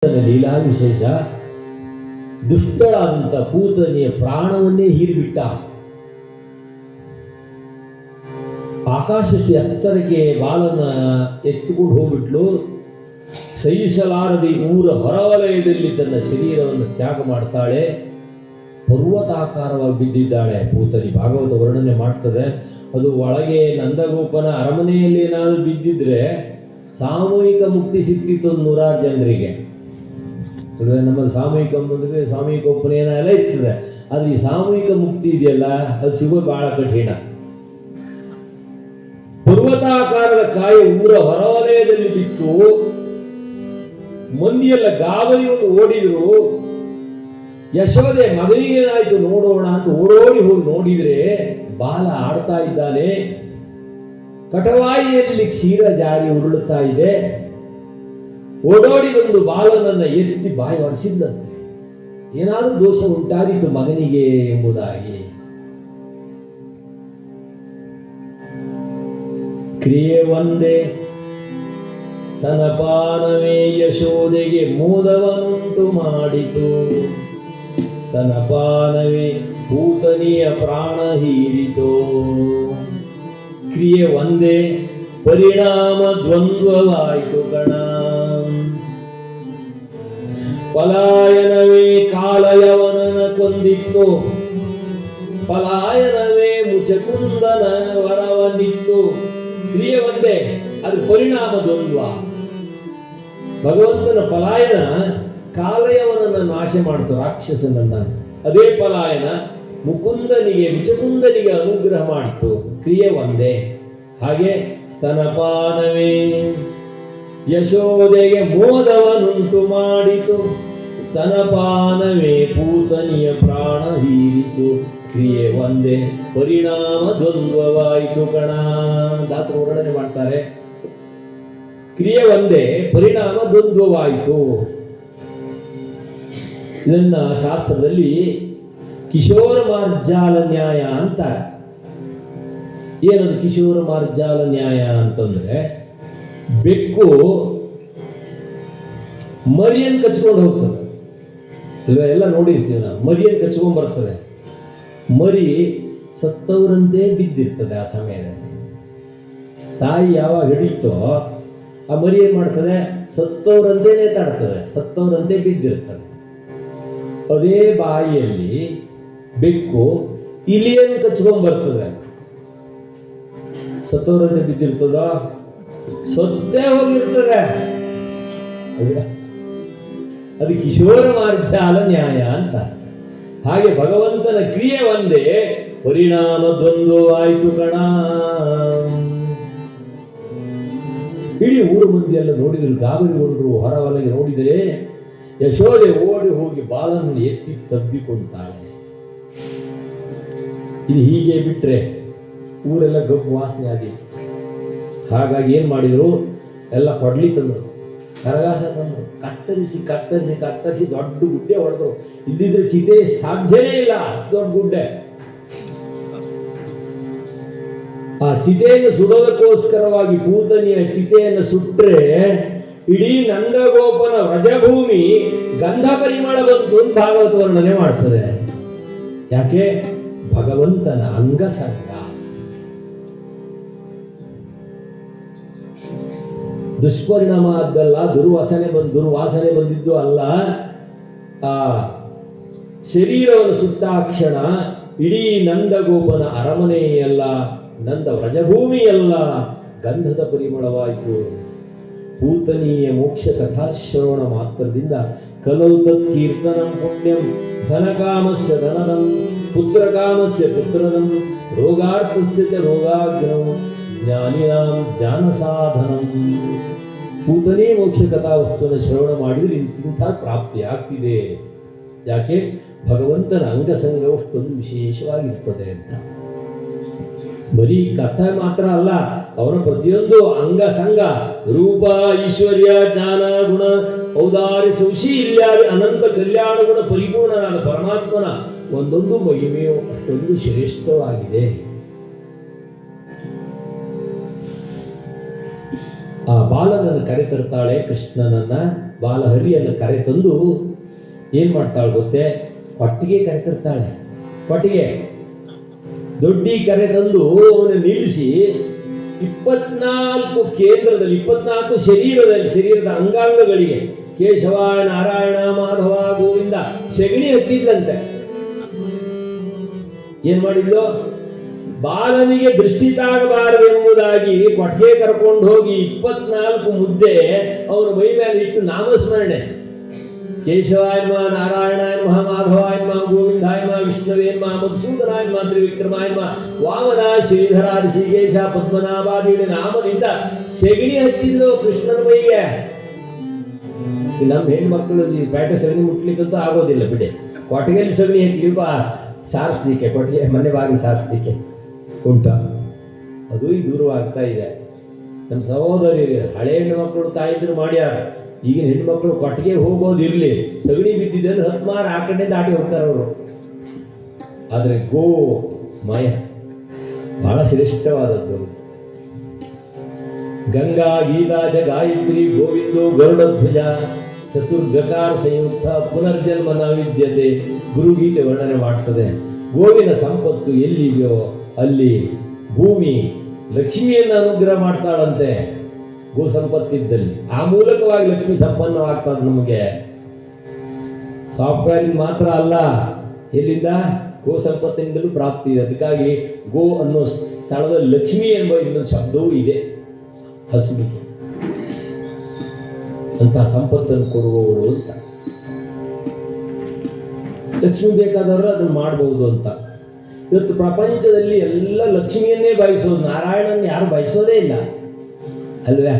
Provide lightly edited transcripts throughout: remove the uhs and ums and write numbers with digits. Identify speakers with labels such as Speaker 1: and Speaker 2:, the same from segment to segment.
Speaker 1: ಲೀಲಾ ವಿಶೇಷ. ದುಷ್ಟಳಾದಂತ ಪೂತನಿಯ ಪ್ರಾಣವನ್ನೇ ಹೀರಿಬಿಟ್ಟ. ಆಕಾಶಕ್ಕೆ ಎತ್ತರಕ್ಕೆ ಬಾಲನ ಎತ್ತಿಕೊಂಡು ಹೋಗ್ಬಿಟ್ಲು. ಸಹಿಸಲಾರದೆ ಊರ ಹೊರವಲಯದಲ್ಲಿ ತನ್ನ ಶರೀರವನ್ನು ತ್ಯಾಗ ಮಾಡ್ತಾಳೆ. ಪರ್ವತಾಕಾರವಾಗಿ ಬಿದ್ದಿದ್ದಾಳೆ ಪೂತನಿ. ಭಾಗವತ ವರ್ಣನೆ ಮಾಡ್ತದೆ. ಅದು ಒಳಗೆ ನಂದಗೋಪನ ಅರಮನೆಯಲ್ಲಿ ಏನಾದರೂ ಬಿದ್ದಿದ್ರೆ ಸಾಮೂಹಿಕ ಮುಕ್ತಿ ಸಿಕ್ತಿತ್ತು 100 ಜನರಿಗೆ. ನಮ್ಮಲ್ಲಿ ಸಾಮೂಹಿಕ ಬಂದರೆ ಸಾಮೂಹಿಕ ಉಪನಯನ ಎಲ್ಲ ಇರ್ತದೆ. ಆದರೆ ಈ ಸಾಮೂಹಿಕ ಮುಕ್ತಿ ಇದೆಯಲ್ಲ, ಅದು ಸಿಗೋದು ಬಹಳ ಕಠಿಣ. ಪರ್ವತಾಕಾರದ ಕಾಯಿ ಊರ ಹೊರವಲಯದಲ್ಲಿ ಬಿತ್ತು. ಮಂದಿಯೆಲ್ಲ ಗಾಬರಿಯನ್ನು ಓಡಿದ್ರು. ಯಶೋದೆ ಮಗನಿಗೇನಾಯ್ತು ನೋಡೋಣ ಅಂತ ಓಡೋಡಿ ಹೋಗಿ ನೋಡಿದ್ರೆ ಬಾಲ ಆಡ್ತಾ ಇದ್ದಾನೆ. ಕಟವಾಯಿಯಲ್ಲಿ ಕ್ಷೀರ ಜಾರಿ ಉರುಳುತ್ತಾ ಇದೆ. ಓಡೋಡಿ ಬಂದು ಬಾಲನನ್ನ ಎತ್ತಿ ಬಾಯಿ ಒರೆಸಿದ್ದಂತೆ. ಏನಾದರೂ ದೋಷ ಉಂಟಾದೀತು ಮಗನಿಗೆ ಎಂಬುದಾಗಿ. ಕ್ರಿಯೆ ಒಂದೇ, ಸ್ತನಪಾನವೇ ಯಶೋದೆಗೆ ಮೋದವನ್ನುಂಟು ಮಾಡಿತು. ಸ್ತನಪಾನವೇ ಪೂತನಿಯ ಪ್ರಾಣ ಹೀರಿತು. ಕ್ರಿಯೆ ಒಂದೇ, ಪರಿಣಾಮ ದ್ವಂದ್ವವಾಯಿತು ಗಣ. ಪಲಾಯನವೇ ಕಾಲಯವನನ ಕೊಂದಿತ್ತು. ಪಲಾಯನವೇ ಮುಚಕುಂದನ ವರವನ್ನಿತ್ತು. ಕ್ರಿಯೆ ಒಂದೇ, ಅದು ಪರಿಣಾಮ ದ್ವಂದ್ವ. ಭಗವಂತನ ಪಲಾಯನ ಕಾಲಯವನನ್ನು ನಾಶ ಮಾಡ್ತು, ರಾಕ್ಷಸನನ್ನ. ಅದೇ ಪಲಾಯನ ಮುಕುಂದನಿಗೆ ಮುಚಕುಂದನಿಗೆ ಅನುಗ್ರಹ ಮಾಡಿತು. ಕ್ರಿಯೆ ಒಂದೇ. ಹಾಗೆ ಸ್ತನಪಾನವೇ ಯಶೋದೆಗೆ ಮೋದವನ್ನುಂಟು ಮಾಡಿತು. ಸ್ತನಪಾನವೇ ಪೂತನಿಯ ಪ್ರಾಣ ಹೀರಿತು. ಕ್ರಿಯೆ ಒಂದೇ, ಪರಿಣಾಮ ದ್ವಂದ್ವವಾಯಿತು ಕಣ. ದಾಸರು ವರ್ಣನೆ ಮಾಡ್ತಾರೆ. ಕ್ರಿಯೆ ಒಂದೇ, ಪರಿಣಾಮ ದ್ವಂದ್ವವಾಯಿತು. ಇದನ್ನ ಶಾಸ್ತ್ರದಲ್ಲಿ ಕಿಶೋರ ಮಾರ್ಜಾಲ ನ್ಯಾಯ ಅಂತಾರೆ. ಏನದು ಕಿಶೋರ ಮಾರ್ಜಾಲ ನ್ಯಾಯ ಅಂತಂದ್ರೆ, ಬೆಕ್ಕು ಮರಿಯನ್ನು ಕಚ್ಕೊಂಡು ಹೋಗ್ತದೆ. ಇವೆಲ್ಲ ನೋಡಿರ್ತೀವಿ ನಾವು. ಮರಿಯನ್ನು ಕಚ್ಕೊಂಡು ಬರ್ತದೆ. ಮರಿ ಸತ್ತವರಂತೆ ಬಿದ್ದಿರ್ತದೆ. ಆ ಸಮಯದಲ್ಲಿ ತಾಯಿ ಯಾವಾಗ ಹಿಡಿತೋ ಆ ಮರಿ ಏನ್ ಮಾಡ್ತದೆ? ಸತ್ತವರಂತೆ ನೇತಾಡ್ತದೆ, ಸತ್ತವರಂತೆ ಬಿದ್ದಿರ್ತದೆ. ಅದೇ ಬಾಯಿಯಲ್ಲಿ ಬೆಕ್ಕು ಇಲಿಯನ್ನು ಕಚ್ಕೊಂಡ್ ಬರ್ತದೆ. ಸತ್ತವರಂತೆ ಬಿದ್ದಿರ್ತದ, ಸತ್ತೇ ಹೋಗಿರ್ತದೆ. ಅದು ಕಿಶೋರ ಮಾರ್ಜಾಲ ನ್ಯಾಯ ಅಂತ. ಹಾಗೆ ಭಗವಂತನ ಕ್ರಿಯೆ ಒಂದೇ, ಪರಿಣಾಮ ದ್ವಂದ್ವವಾಯಿತು ಕಣ. ಇಡೀ ಊರು ಮಂದಿ ಎಲ್ಲ ನೋಡಿದ್ರು, ಗಾಬರಿಗೊಂಡ್ರು. ಹೊರವಲಗೆ ನೋಡಿದರೆ ಯಶೋದೆ ಓಡಿ ಹೋಗಿ ಬಾಲನ್ನು ಎತ್ತಿ ತಬ್ಬಿಕೊಳ್ತಾಳೆ. ಇದು ಹೀಗೆ ಬಿಟ್ರೆ ಊರೆಲ್ಲ ಗಬ್ಬು ವಾಸನೆ ಆದೀತು. ಹಾಗಾಗಿ ಏನ್ ಮಾಡಿದ್ರು, ಎಲ್ಲ ಕೊಡ್ಲಿ ತಂದ್ರು, ಕರಗಾಸ ತಂದ್ರು, ಕತ್ತರಿಸಿ ಕತ್ತರಿಸಿ ಕತ್ತರಿಸಿ ದೊಡ್ಡ ಗುಡ್ಡೆ ಹೊಡೆದ್ರು. ಇಲ್ಲಿದ್ರೆ ಚಿತೆ ಸಾಧ್ಯನೇ ಇಲ್ಲ, ದೊಡ್ಡ ಗುಡ್ಡೆ. ಆ ಚಿತೆಯನ್ನು ಸುಡೋದಕ್ಕೋಸ್ಕರವಾಗಿ ಪೂತನಿಯ ಚಿತೆಯನ್ನು ಸುಟ್ರೆ ಇಡೀ ನಂದಗೋಪನ ವ್ರಜಭೂಮಿ ಗಂಧ ಪರಿಮಳ ಬಂತು ಅಂತ ಭಾಗವತ ವರ್ಣನೆ ಮಾಡ್ತದೆ. ಯಾಕೆ? ಭಗವಂತನ ಅಂಗಸಂಗ. ದುಷ್ಪರಿಣಾಮ ಆದ್ದಲ್ಲ, ದುರ್ವಾಸನೆ ಬಂದಿದ್ದು ಅಲ್ಲ. ಆ ಶರೀರವನ್ನು ಸುಟ್ಟಾಕ್ಷಣ ಇಡೀ ನಂದಗೋಪನ ಅರಮನೆಯಲ್ಲ, ನಂದ ವ್ರಜಭೂಮಿಯಲ್ಲ ಗಂಧದ ಪರಿಮಳವಾಯಿತು. ಪೂತನೀಯ ಮೋಕ್ಷ ಕಥಾಶ್ರವಣ ಮಾತ್ರದಿಂದ ಕಲೌ ತತ್ ಕೀರ್ತನಂ ಪುಣ್ಯಂ ಧನಕಾಮಸ್ಯ ಧನದಂ ಪುತ್ರಕಾಮಸ್ಯ ಪುತ್ರದಂ ರೋಗಾರ್ಥಸ್ಯ ಚ ರೋಗಾಗ್ನಂ ಜ್ಞಾನಿನಾಂ ಜ್ಞಾನ ಸಾಧನಂ. ಪೂತನೇ ಮೋಕ್ಷ ಕಥಾವಸ್ತುವನ್ನು ಶ್ರವಣ ಮಾಡಿದ್ರೆ ಇಂಥ ಪ್ರಾಪ್ತಿ ಆಗ್ತಿದೆ. ಯಾಕೆ? ಭಗವಂತನ ಅಂಗಸಂಗ ಅಷ್ಟೊಂದು ವಿಶೇಷವಾಗಿರ್ತದೆ ಅಂತ. ಬರೀ ಕಥೆ ಮಾತ್ರ ಅಲ್ಲ, ಅವನ ಪ್ರತಿಯೊಂದು ಅಂಗಸಂಗ, ರೂಪ, ಐಶ್ವರ್ಯ, ಜ್ಞಾನ, ಗುಣ, ಔದಾರ್ಯ, ಸೌಶೀಲ್ಯಾದಿ ಅನಂತ ಕಲ್ಯಾಣ ಗುಣ ಪರಿಪೂರ್ಣನಾದ ಪರಮಾತ್ಮನ ಒಂದೊಂದು ಮಹಿಮೆಯು ಅಷ್ಟೊಂದು ಶ್ರೇಷ್ಠವಾಗಿದೆ. ಆ ಬಾಲನನ್ನು ಕರೆತರ್ತಾಳೆ ಕೃಷ್ಣನನ್ನ. ಬಾಲಹರಿಯನ್ನು ಕರೆ ತಂದು ಏನು ಮಾಡ್ತಾಳೆ ಗೊತ್ತೇ, ಕೊಟ್ಟಿಗೆ ಕರೆತಿರ್ತಾಳೆ. ಕೊಟ್ಟಿಗೆ ದೊಡ್ಡಿ ಕರೆ ತಂದು ಅವನು ನಿಲ್ಲಿಸಿ 24 ಕೇಂದ್ರದಲ್ಲಿ 24 ಶರೀರದ ಅಂಗಾಂಗಗಳಿಗೆ ಕೇಶವ, ನಾರಾಯಣ, ಮಾಧವ, ಗೋವಿಂದ ಸೆಗಣಿ ಹಚ್ಚಿದ್ದಂತೆ. ಏನ್ ಮಾಡಿದ್ಲು? ಬಾಲನಿಗೆ ದೃಷ್ಟಿ ತಾಗಬಾರದೆಂಬುದಾಗಿ ಕೊಟ್ಟಿಗೆ ಕರ್ಕೊಂಡು ಹೋಗಿ 24 ಮುದ್ದೆ ಅವನ ಮೈ ಮೇಲೆ ಇಟ್ಟು ನಾಮಸ್ಮರಣೆ, ಕೇಶವಾಯ ನಮಃ, ನಾರಾಯಣಾಯ ನಮಃ, ಮಾಧವಾಯ ನಮಃ, ಗೋವಿಂದಾಯ ನಮಃ, ವಿಷ್ಣುವೇ ನಮಃ, ಮಧುಸೂದನಾಯ ನಮಃ, ತ್ರಿವಿಕ್ರಮಾಯ ನಮಃ, ವಾಮನ, ಶ್ರೀಧರ, ಋಷಿಕೇಶ, ಪದ್ಮನಾಭಾದಿಗಳ ನಾಮದಿಂದ ಸೆಗಣಿ ಹಚ್ಚಿದ್ಲು ಕೃಷ್ಣನ ಮೈಗೆ. ನಮ್ಮ ಹೆಣ್ಮಕ್ಳು ಈ ಪೇಟೆ ಸಗಣಿ ಮುಟ್ಲಿಕ್ಕಂತೂ ಆಗೋದಿಲ್ಲ ಬಿಡಿ. ಕೊಟ್ಟಿಗೆಯಲ್ಲಿ ಸಗಣಿ ಹಾಕಿ ಸಾರಿಸ್ಲಿಕ್ಕೆ, ಕೊಟ್ಟಿಗೆ ಮನೆ ಬಾಗಿಲು ಸಾರಿಸ್ಲಿಕ್ಕೆ ಉಂಟ. ಅದು ಈ ದೂರವಾಗ್ತಾ ಇದೆ. ನಮ್ಮ ಸಹೋದರಿ ಹಳೆ ಹೆಣ್ಣುಮಕ್ಕಳು ತಾಯಿದ್ರು ಮಾಡ್ಯಾರ. ಈಗಿನ ಹೆಣ್ಮಕ್ಳು ಕೊಟ್ಟಿಗೆ ಹೋಗೋದಿರಲಿ, ಸಗಣಿ ಬಿದ್ದಿದೆ ಅಂದ್ರೆ 10 ಮಾರು ಆ ಕಡೆ ದಾಟಿ ಹೋಗ್ತಾರೆ ಅವರು. ಆದರೆ ಗೋ ಮಾಯ ಬಹಳ ಶ್ರೇಷ್ಠವಾದದ್ದು. ಗಂಗಾ, ಗೀತಾ ಚ ಗಾಯತ್ರಿ, ಗೋವಿಂದೋ ಗರುಡಧ್ವಜ, ಚತುರ್ಗಕಾರ ಸಂಯುಕ್ತ ಪುನರ್ಜನ್ಮ ನ ವಿದ್ಯತೆ. ಗುರುಗೀತೆ ವರ್ಣನೆ ಮಾಡ್ತದೆ. ಗೋವಿನ ಸಂಪತ್ತು ಎಲ್ಲಿದೆಯೋ ಅಲ್ಲಿ ಭೂಮಿ ಲಕ್ಷ್ಮಿಯನ್ನು ಅನುಗ್ರಹ ಮಾಡ್ತಾಳಂತೆ. ಗೋ ಸಂಪತ್ತಿದ್ದಲ್ಲಿ ಆ ಮೂಲಕವಾಗಿ ಲಕ್ಷ್ಮಿ ಸಂಪನ್ನವಾಗ್ತದೆ. ನಮಗೆ ಸಾಫ್ಟ್ವೇರ್ ಮಾತ್ರ ಅಲ್ಲ, ಎಲ್ಲಿಂದ? ಗೋ ಸಂಪತ್ತಿನಿಂದಲೂ ಪ್ರಾಪ್ತಿ ಇದೆ. ಅದಕ್ಕಾಗಿ ಗೋ ಅನ್ನೋ ಸ್ಥಳದಲ್ಲಿ ಲಕ್ಷ್ಮಿ ಎಂಬ ಇನ್ನೊಂದು ಶಬ್ದವೂ ಇದೆ. ಹಸುವಿಗೆ ಅಂತಹ ಸಂಪತ್ತನ್ನು ಕೊಡುವವರು ಅಂತ. ಲಕ್ಷ್ಮಿ ಬೇಕಾದವರು ಅದನ್ನು ಮಾಡಬಹುದು ಅಂತ. ಇವತ್ತು ಪ್ರಪಂಚದಲ್ಲಿ ಎಲ್ಲ ಲಕ್ಷ್ಮಿಯನ್ನೇ ಬಯಸೋದು, ನಾರಾಯಣನ ಯಾರು ಬಯಸೋದೇ ಇಲ್ಲ ಅಲ್ವೇ?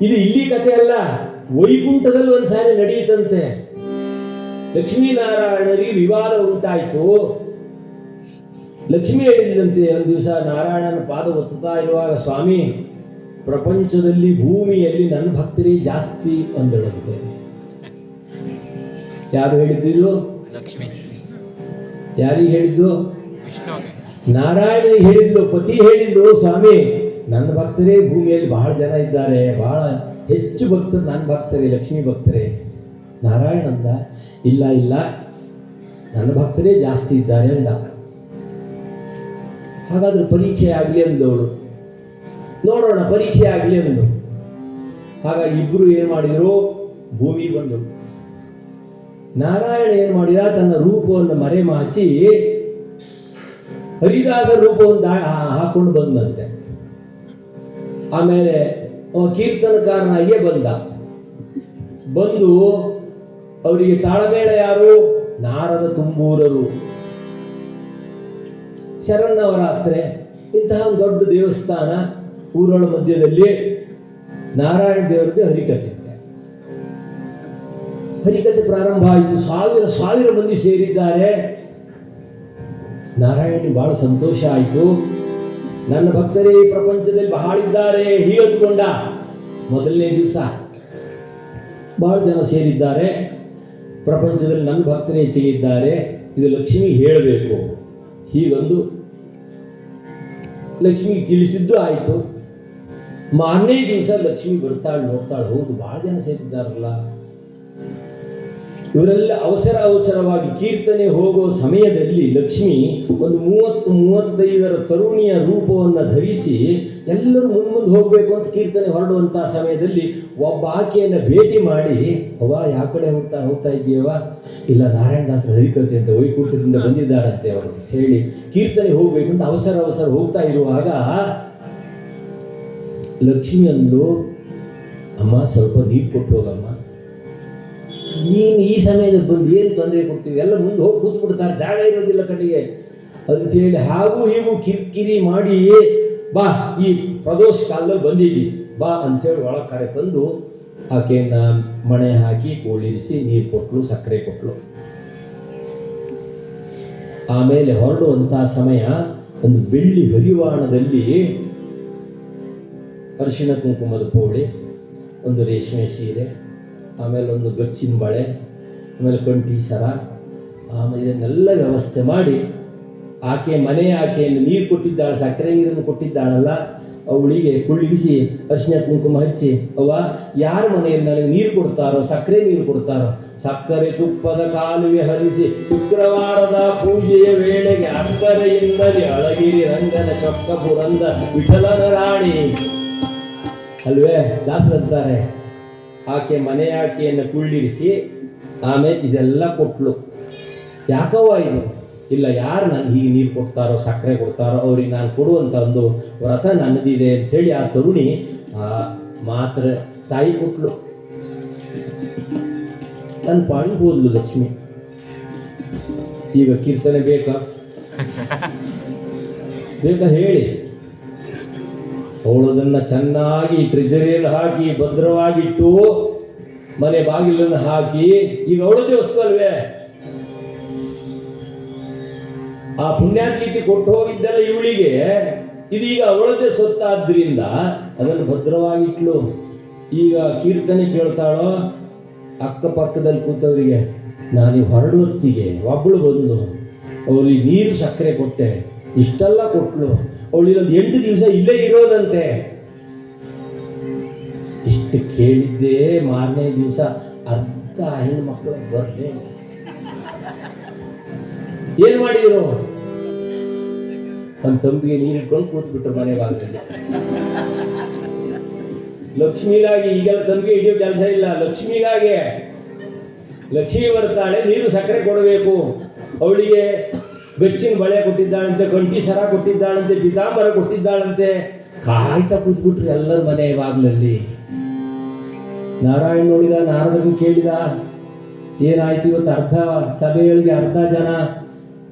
Speaker 1: ಇದು ಇಲ್ಲಿ ಕಥೆ ಅಲ್ಲ, ವೈಕುಂಠದಲ್ಲಿ ಒಂದ್ಸಾರಿ ನಡೆಯಿತಂತೆ. ಲಕ್ಷ್ಮೀನಾರಾಯಣರಿಗೆ ವಿವಾದ ಉಂಟಾಯಿತು. ಲಕ್ಷ್ಮಿ ಹೇಳಿದಂತೆ ಒಂದು ದಿವಸ ನಾರಾಯಣನ ಪಾದ ಒತ್ತುತ್ತಾ ಇರುವಾಗ, ಸ್ವಾಮಿ, ಪ್ರಪಂಚದಲ್ಲಿ ಭೂಮಿಯಲ್ಲಿ ನನ್ನ ಭಕ್ತರೇ ಜಾಸ್ತಿ ಅಂದಳಂತೆ. ಯಾರು ಹೇಳಿದ್ದು?
Speaker 2: ಲಕ್ಷ್ಮಿ.
Speaker 1: ಯಾರಿಗೆ ಹೇಳಿದ್ದು?
Speaker 2: ವಿಷ್ಣು.
Speaker 1: ನಾರಾಯಣನಿಗೆ ಹೇಳಿದ್ದು. ಪತಿ ಹೇಳಿದ್ದು, ಸ್ವಾಮಿ, ನನ್ನ ಭಕ್ತರೇ ಭೂಮಿಯಲ್ಲಿ ಬಹಳ ಜನ ಇದ್ದಾರೆ, ಬಹಳ ಹೆಚ್ಚು ಭಕ್ತರು ನನ್ನ ಭಕ್ತರೇ, ಲಕ್ಷ್ಮೀ ಭಕ್ತರೇ. ನಾರಾಯಣ ಅಂದ, ಇಲ್ಲ ಇಲ್ಲ, ನನ್ನ ಭಕ್ತರೇ ಜಾಸ್ತಿ ಇದ್ದಾರೆ ಅಂದ. ಹಾಗಾದ್ರೆ ಪರೀಕ್ಷೆ ಆಗಲಿ ಅಂದವಳು. ನೋಡೋಣ, ಪರೀಕ್ಷೆ ಆಗಲಿ ಅಂದು. ಹಾಗಾಗಿ ಇಬ್ಬರು ಏನು ಮಾಡಿದರು? ಭೂಮಿ ಬಂದರು. ನಾರಾಯಣ ಏನು ಮಾಡಿದ? ತನ್ನ ರೂಪವನ್ನು ಮರೆಮಾಚಿ ಹರಿದಾಸರ ರೂಪವನ್ನು ಹಾಕೊಂಡು ಬಂದಂತೆ. ಆಮೇಲೆ ಕೀರ್ತನಕಾರನಾಗಿಯೇ ಬಂದು ಅವರಿಗೆ ತಾಳಮೇಳ ಯಾರು? ನಾರದ ತುಂಬೂರರು, ಶರನ್ನವರಾತ್ರೆ, ಇಂತಹ ಒಂದು ದೊಡ್ಡ ದೇವಸ್ಥಾನ ಊರೊಳ ಮಧ್ಯದಲ್ಲಿ ನಾರಾಯಣ ದೇವರದ್ದು ಹರಿಕತೆ ಪ್ರಾರಂಭ ಆಯಿತು. ಸಾವಿರ ಮಂದಿ ಸೇರಿದ್ದಾರೆ. ನಾರಾಯಣ ಬಹಳ ಸಂತೋಷ ಆಯಿತು. ನನ್ನ ಭಕ್ತರೇ ಈ ಪ್ರಪಂಚದಲ್ಲಿ ಬಹಳ ಇದ್ದಾರೆ ಹೀಗಂದುಕೊಂಡ. ಮೊದಲನೇ ದಿವಸ ಬಹಳ ಜನ ಸೇರಿದ್ದಾರೆ, ಪ್ರಪಂಚದಲ್ಲಿ ನನ್ನ ಭಕ್ತರೇ ಹೆಚ್ಚಿಗಿದ್ದಾರೆ, ಇದು ಲಕ್ಷ್ಮಿ ಹೇಳಬೇಕು ಹೀಗೊಂದು ಲಕ್ಷ್ಮಿ ತಿಳಿಸಿದ್ದು ಆಯಿತು. ಮಾರನೇ ದಿವಸ ಲಕ್ಷ್ಮಿ ಬರ್ತಾಳೆ, ನೋಡ್ತಾಳೆ, ಹೌದು ಬಹಳ ಜನ ಸೇರಿದ್ದಾರಲ್ಲ. ಇವರೆಲ್ಲ ಅವಸರವಾಗಿ ಕೀರ್ತನೆ ಹೋಗೋ ಸಮಯದಲ್ಲಿ ಲಕ್ಷ್ಮಿ ಒಂದು 30-35 ತರುಣಿಯ ರೂಪವನ್ನು ಧರಿಸಿ ಎಲ್ಲರೂ ಮುಂದೆ ಹೋಗಬೇಕು ಅಂತ ಕೀರ್ತನೆ ಹೊರಡುವಂತಹ ಸಮಯದಲ್ಲಿ ಒಬ್ಬ ಆಕೆಯನ್ನು ಭೇಟಿ ಮಾಡಿ, ಅವ್ವ ಯಾವ ಕಡೆ ಹೋಗ್ತಾ ಇದ್ದೀಯವ? ಇಲ್ಲ, ನಾರಾಯಣದಾಸರ ಹರಿಕತೆ ಅಂತ ವೈಕುಂಠದಿಂದ ಬಂದಿದ್ದಾರಂತೆ ಅವರು ಹೇಳಿ ಕೀರ್ತನೆ ಹೋಗ್ಬೇಕು ಅಂತ ಅವಸರ ಹೋಗ್ತಾ ಇರುವಾಗ ಲಕ್ಷ್ಮಿ ಅಂದು, ಅಮ್ಮ ಸ್ವಲ್ಪ ನೀರು ಕೊಟ್ಟು ಹೋಗಮ್ಮ, ನೀನು ಈ ಸಮಯದಲ್ಲಿ ಬಂದು ಏನು ತೊಂದರೆ ಕೊಡ್ತೀವಿ, ಎಲ್ಲ ಮುಂದೆ ಹೋಗಿ ಕೂತ್ ಬಿಡ್ತಾರೆ, ಜಾಗ ಇರೋದಿಲ್ಲ ಕಡೆಗೆ ಅಂತೇಳಿ ಹಾಗೂ ಹೀಗೂ ಕಿರಿಕಿರಿ ಮಾಡಿ, ಬಾ ಈ ಪ್ರದೋಷ ಕಾಲದಲ್ಲಿ ಬಂದಿದ್ದಿ ಬಾ ಅಂತೇಳಿ ಒಳಗೆ ಕರೆ ತಂದು ಆಕೆಯನ್ನು ಮಣೆ ಹಾಕಿ ಕೋಳಿರಿಸಿ ನೀರು ಕೊಟ್ಟಳು, ಸಕ್ಕರೆ ಕೊಟ್ಟಳು. ಆಮೇಲೆ ಹೊರಡುವಂಥ ಸಮಯ ಒಂದು ಬೆಳ್ಳಿ ಹರಿವಾಣದಲ್ಲಿ ಅರಿಶಿಣ ಕುಂಕುಮದ ಪೋಳಿ, ಒಂದು ರೇಷ್ಮೆ ಸೀರೆ, ಆಮೇಲೆ ಒಂದು ಗಚ್ಚಿನ ಬಳೆ, ಆಮೇಲೆ ಕಂಠಿ ಸರ, ಆಮೇಲೆ ಇದನ್ನೆಲ್ಲ ವ್ಯವಸ್ಥೆ ಮಾಡಿ ಆಕೆಯನ್ನು ನೀರು ಕೊಟ್ಟಿದ್ದಾಳೆ, ಸಕ್ಕರೆ ನೀರನ್ನು ಕೊಟ್ಟಿದ್ದಾಳಲ್ಲ, ಅವಳಿಗೆ ಕುಳ್ಳಿಗಿಸಿ ಅರಿಶಿನ ಕುಂಕುಮ ಹಚ್ಚಿ, ಅವ್ವ ಯಾರ ಮನೆಯಲ್ಲಿ ನನಗೆ ನೀರು ಕೊಡ್ತಾರೋ, ಸಕ್ಕರೆ ನೀರು ಕೊಡ್ತಾರೋ, ಸಕ್ಕರೆ ತುಪ್ಪದ ಕಾಲುವೆ ಹರಿಸಿ ಶುಕ್ರವಾರದ ಪೂಜೆಯ ವೇಳೆಗೆ ಅಕ್ಕರೆಯಿಂದಲೇ ಅಳಗಿರಿ ರಂಗನ ಚೊಕ್ಕ ಪುರಂದ ವಿಠಲನ ರಾಣಿ ಅಲ್ವೇ ದಾಸರಂತಾರೆ. ಆಕೆ ಆಕೆಯನ್ನು ಕುಳ್ಳಿರಿಸಿ ಆಮೇಲೆ ಇದೆಲ್ಲ ಕೊಟ್ಲು. ಯಾಕವ್ವ ಇದು? ಇಲ್ಲ, ಯಾರು ನನಗೆ ಹೀಗೆ ನೀರು ಕೊಡ್ತಾರೋ, ಸಕ್ಕರೆ ಕೊಡ್ತಾರೋ ಅವ್ರಿಗೆ ನಾನು ಕೊಡುವಂಥ ಒಂದು ವ್ರತ ನನ್ನದಿದೆ ಅಂಥೇಳಿ ಆ ತರುಣಿ ಮಾತ್ರ ತಾಯಿ ಕೊಟ್ಲು. ತನ್ನ ಪಾಡಿ ಹೋದ್ಲು ಲಕ್ಷ್ಮಿ. ಈಗ ಕೀರ್ತನೆ ಬೇಕಾ ಹೇಳಿ? ಅವಳದನ್ನು ಚೆನ್ನಾಗಿ ಟ್ರೆಜರಿಯಲ್ಲಿ ಹಾಕಿ ಭದ್ರವಾಗಿಟ್ಟು ಮನೆ ಬಾಗಿಲನ್ನು ಹಾಕಿ, ಈಗ ಅವಳದೇ ವಸ್ತು ಅಲ್ವೇ, ಆ ಪುಣ್ಯಾತ್ಕೀತಿ ಕೊಟ್ಟು ಹೋಗಿದ್ದೆಲ್ಲ ಇವಳಿಗೆ, ಇದೀಗ ಅವಳದೇ ಸೊತ್ತಾದ್ರಿಂದ ಅದನ್ನು ಭದ್ರವಾಗಿಟ್ಲು. ಈಗ ಕೀರ್ತನೆ ಕೇಳ್ತಾಳೋ, ಅಕ್ಕಪಕ್ಕದಲ್ಲಿ ಕೂತವರಿಗೆ ನಾನು ಹೊರಡುವತ್ತಿಗೆ ಒಬ್ಬಳು ಬಂದು ಅವಳಿಗೆ ನೀರು ಸಕ್ಕರೆ ಕೊಟ್ಟೆ, ಇಷ್ಟೆಲ್ಲ ಕೊಟ್ಲು. ಅವಳಿಗೊಂದು 8 ದಿವಸ ಇಲ್ಲೇ ಇರೋದಂತೆ. ಇಷ್ಟು ಕೇಳಿದ್ದೇ ಮಾರನೇ ದಿವಸ ಅರ್ಧ ಹೆಣ್ಮಕ್ಳು ಬರಲೇ. ಏನ್ ಮಾಡಿದ್ರು? ನಮ್ಮ ತಂಬಿಗೆ ನೀರಿಟ್ಕೊಂಡು ಕೂತ್ಬಿಟ್ರು ಮನೆ ಬಾಗಿಲಲ್ಲಿ. ಲಕ್ಷ್ಮಿಗಾಗಿ ಈಗೆಲ್ಲ ತಂಬಿಗೆ ಹಿಡಿಯೋ ಕೆಲಸ ಇಲ್ಲ. ಲಕ್ಷ್ಮಿಗಾಗಿ ಲಕ್ಷ್ಮಿ ಬರ್ತಾಳೆ, ನೀರು ಸಕ್ಕರೆ ಕೊಡಬೇಕು. ಅವಳಿಗೆ ಬೆಚ್ಚಿನ ಬಳೆ ಕೊಟ್ಟಿದ್ದಾಳಂತೆ, ಗಂಟಿ ಸರ ಕೊಟ್ಟಿದ್ದಾಳಂತೆ, ಪೀತಾಂಬರ ಕೊಟ್ಟಿದ್ದಾಳಂತೆ. ಕಾಯ್ತಾ ಕೂತ್ಬಿಟ್ರು ಎಲ್ಲರ ಮನೆ ಬಾಗಿಲಲ್ಲಿ. ನಾರಾಯಣ ನೋಡಿದ, ನಾರದನ್ನು ಕೇಳಿದ, ಏನಾಯ್ತು ಇವತ್ತು? ಅರ್ಧ ಸಭೆಗಳಿಗೆ ಅರ್ಧ ಜನ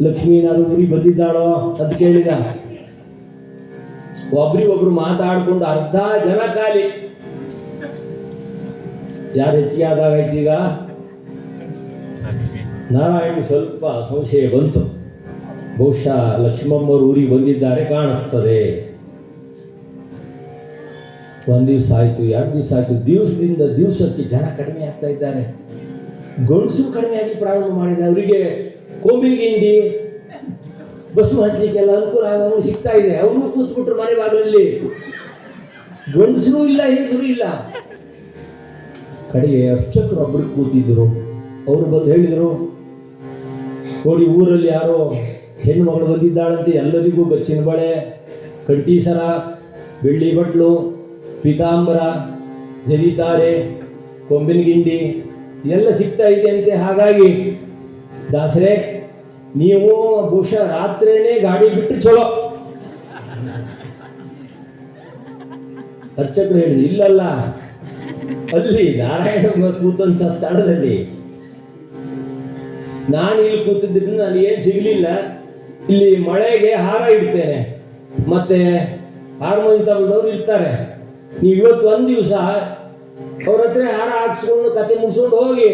Speaker 1: ಲಕ್ಷ್ಮೀನಾದ್ರು ಊರಿಗೆ ಬಂದಿದ್ದಾಳೋ ಅಂತ ಕೇಳಿದ. ಒಬ್ರಿಗೊಬ್ರು ಮಾತಾಡ್ಕೊಂಡು ಅರ್ಧ ಜನ ಖಾಲಿ. ಯಾರು ಹೆಚ್ಚಿಗೆ ಆದಾಗೈತಿ? ಈಗ ನಾರಾಯಣ ಸ್ವಲ್ಪ ಸಂಶಯ ಬಂತು. ಬಹುಶಃ ಲಕ್ಷ್ಮಮ್ಮರು ಊರಿಗೆ ಬಂದಿದ್ದಾರೆ ಕಾಣಿಸ್ತದೆ. 1 ದಿವಸ ಆಯ್ತು, 2 ದಿವಸ ಆಯ್ತು. ದಿವಸದಿಂದ ದಿವಸಕ್ಕೆ ಜನ ಕಡಿಮೆ ಆಗ್ತಾ ಇದ್ದಾರೆ. ಗಂಡಸು ಕಡಿಮೆಯಾಗಿ ಪ್ರಾರಂಭ ಮಾಡಿದೆ. ಅವರಿಗೆ ಕೋಮಿನ ಗಿಂಡಿ ಬಸ್ಸು ಹಚ್ಚಲಿಕ್ಕೆಲ್ಲ ಅನುಕೂಲ ಆಗೋಂಗೆ ಸಿಗ್ತಾ ಇದೆ. ಅವರು ಕೂತ್ಬಿಟ್ರು ಮನೆ ಬಾಗಿಲಲ್ಲಿ. ಗಂಡಸರು ಇಲ್ಲ, ಹೆಂಗಸರು ಇಲ್ಲ. ಕಡೆಗೆ ಅರ್ಚಕರು ಒಬ್ಬರು ಕೂತಿದ್ರು. ಅವರು ಬಂದು ಹೇಳಿದರು, ನೋಡಿ ಊರಲ್ಲಿ ಯಾರೋ ಹೆಣ್ಣು ಮಗಳು ಬಂದಿದ್ದಾಳಂತೆ, ಎಲ್ಲರಿಗೂ ಬೆಚ್ಚಿನ ಬಳೆ, ಕಂಠಿ ಸರ, ಬೆಳ್ಳಿ ಬಟ್ಲು, ಪೀತಾಂಬರ, ಜರಿತಾರೆ, ಕೊಂಬಿನ ಗಿಂಡಿ ಎಲ್ಲ ಸಿಗ್ತಾ ಇದೆ ಅಂತೆ. ಹಾಗಾಗಿ ದಾಸರೇ, ನೀವು ಬಹುಶಃ ರಾತ್ರಿನೇ ಗಾಡಿ ಬಿಟ್ಟು ಚಲೋ. ಅರ್ಚಕರು ಹೇಳಿದ್ರು, ಇಲ್ಲಲ್ಲ, ಅಲ್ಲಿ ನಾರಾಯಣ ಕೂತಂಥ ಸ್ಥಳದಲ್ಲಿ ನಾನು ಇಲ್ಲಿ ಕೂತಿದ್ದರಿಂದ ನನಗೇನು ಸಿಗಲಿಲ್ಲ. ಇಲ್ಲಿ ಮಳೆಗೆ ಹಾರ ಇಡ್ತೇನೆ, ಮತ್ತೆ ಹಾರ್ಮೋನಿಯಂ ತಬಲದವ್ರು ಇರ್ತಾರೆ. ನೀವು ಇವತ್ತು 1 ದಿವಸ ಅವ್ರ ಹತ್ರ ಹಾರ ಹಾಕ್ಸ್ಕೊಂಡು ಕತೆ ಮುಗಿಸ್ಕೊಂಡು ಹೋಗಿ.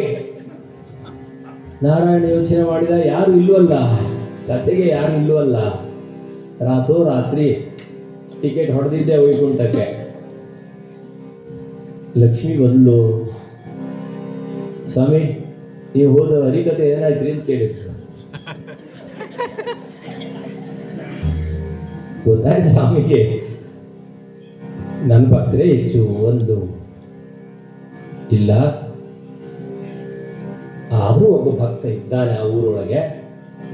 Speaker 1: ನಾರಾಯಣ ಯೋಚನೆ ಮಾಡಿದ, ಯಾರು ಇಲ್ವಲ್ಲ, ಕತೆಗೆ ಯಾರು ಇಲ್ವಲ್ಲ. ರಾತ್ರಿ ಟಿಕೆಟ್ ಹೊಡೆದಿದ್ದೆ ವೈಕುಂಠಕ್ಕೆ. ಲಕ್ಷ್ಮಿ ಬಂದ್ಲು. ಸ್ವಾಮಿ, ನೀವು ಹೋದ ಹರಿಕತೆ ಏನಾಯ್ತ್ರಿ ಅಂತ ಕೇಳಿದ್ರು. ಗೊತ್ತಾಯ್ತು ಸ್ವಾಮಿಗೆ, ನನ್ನ ಭಕ್ತರೇ ಹೆಚ್ಚು ಒಂದು ಇಲ್ಲ, ಆದರೂ ಒಬ್ಬ ಭಕ್ತ ಇದ್ದಾನೆ ಆ ಊರೊಳಗೆ,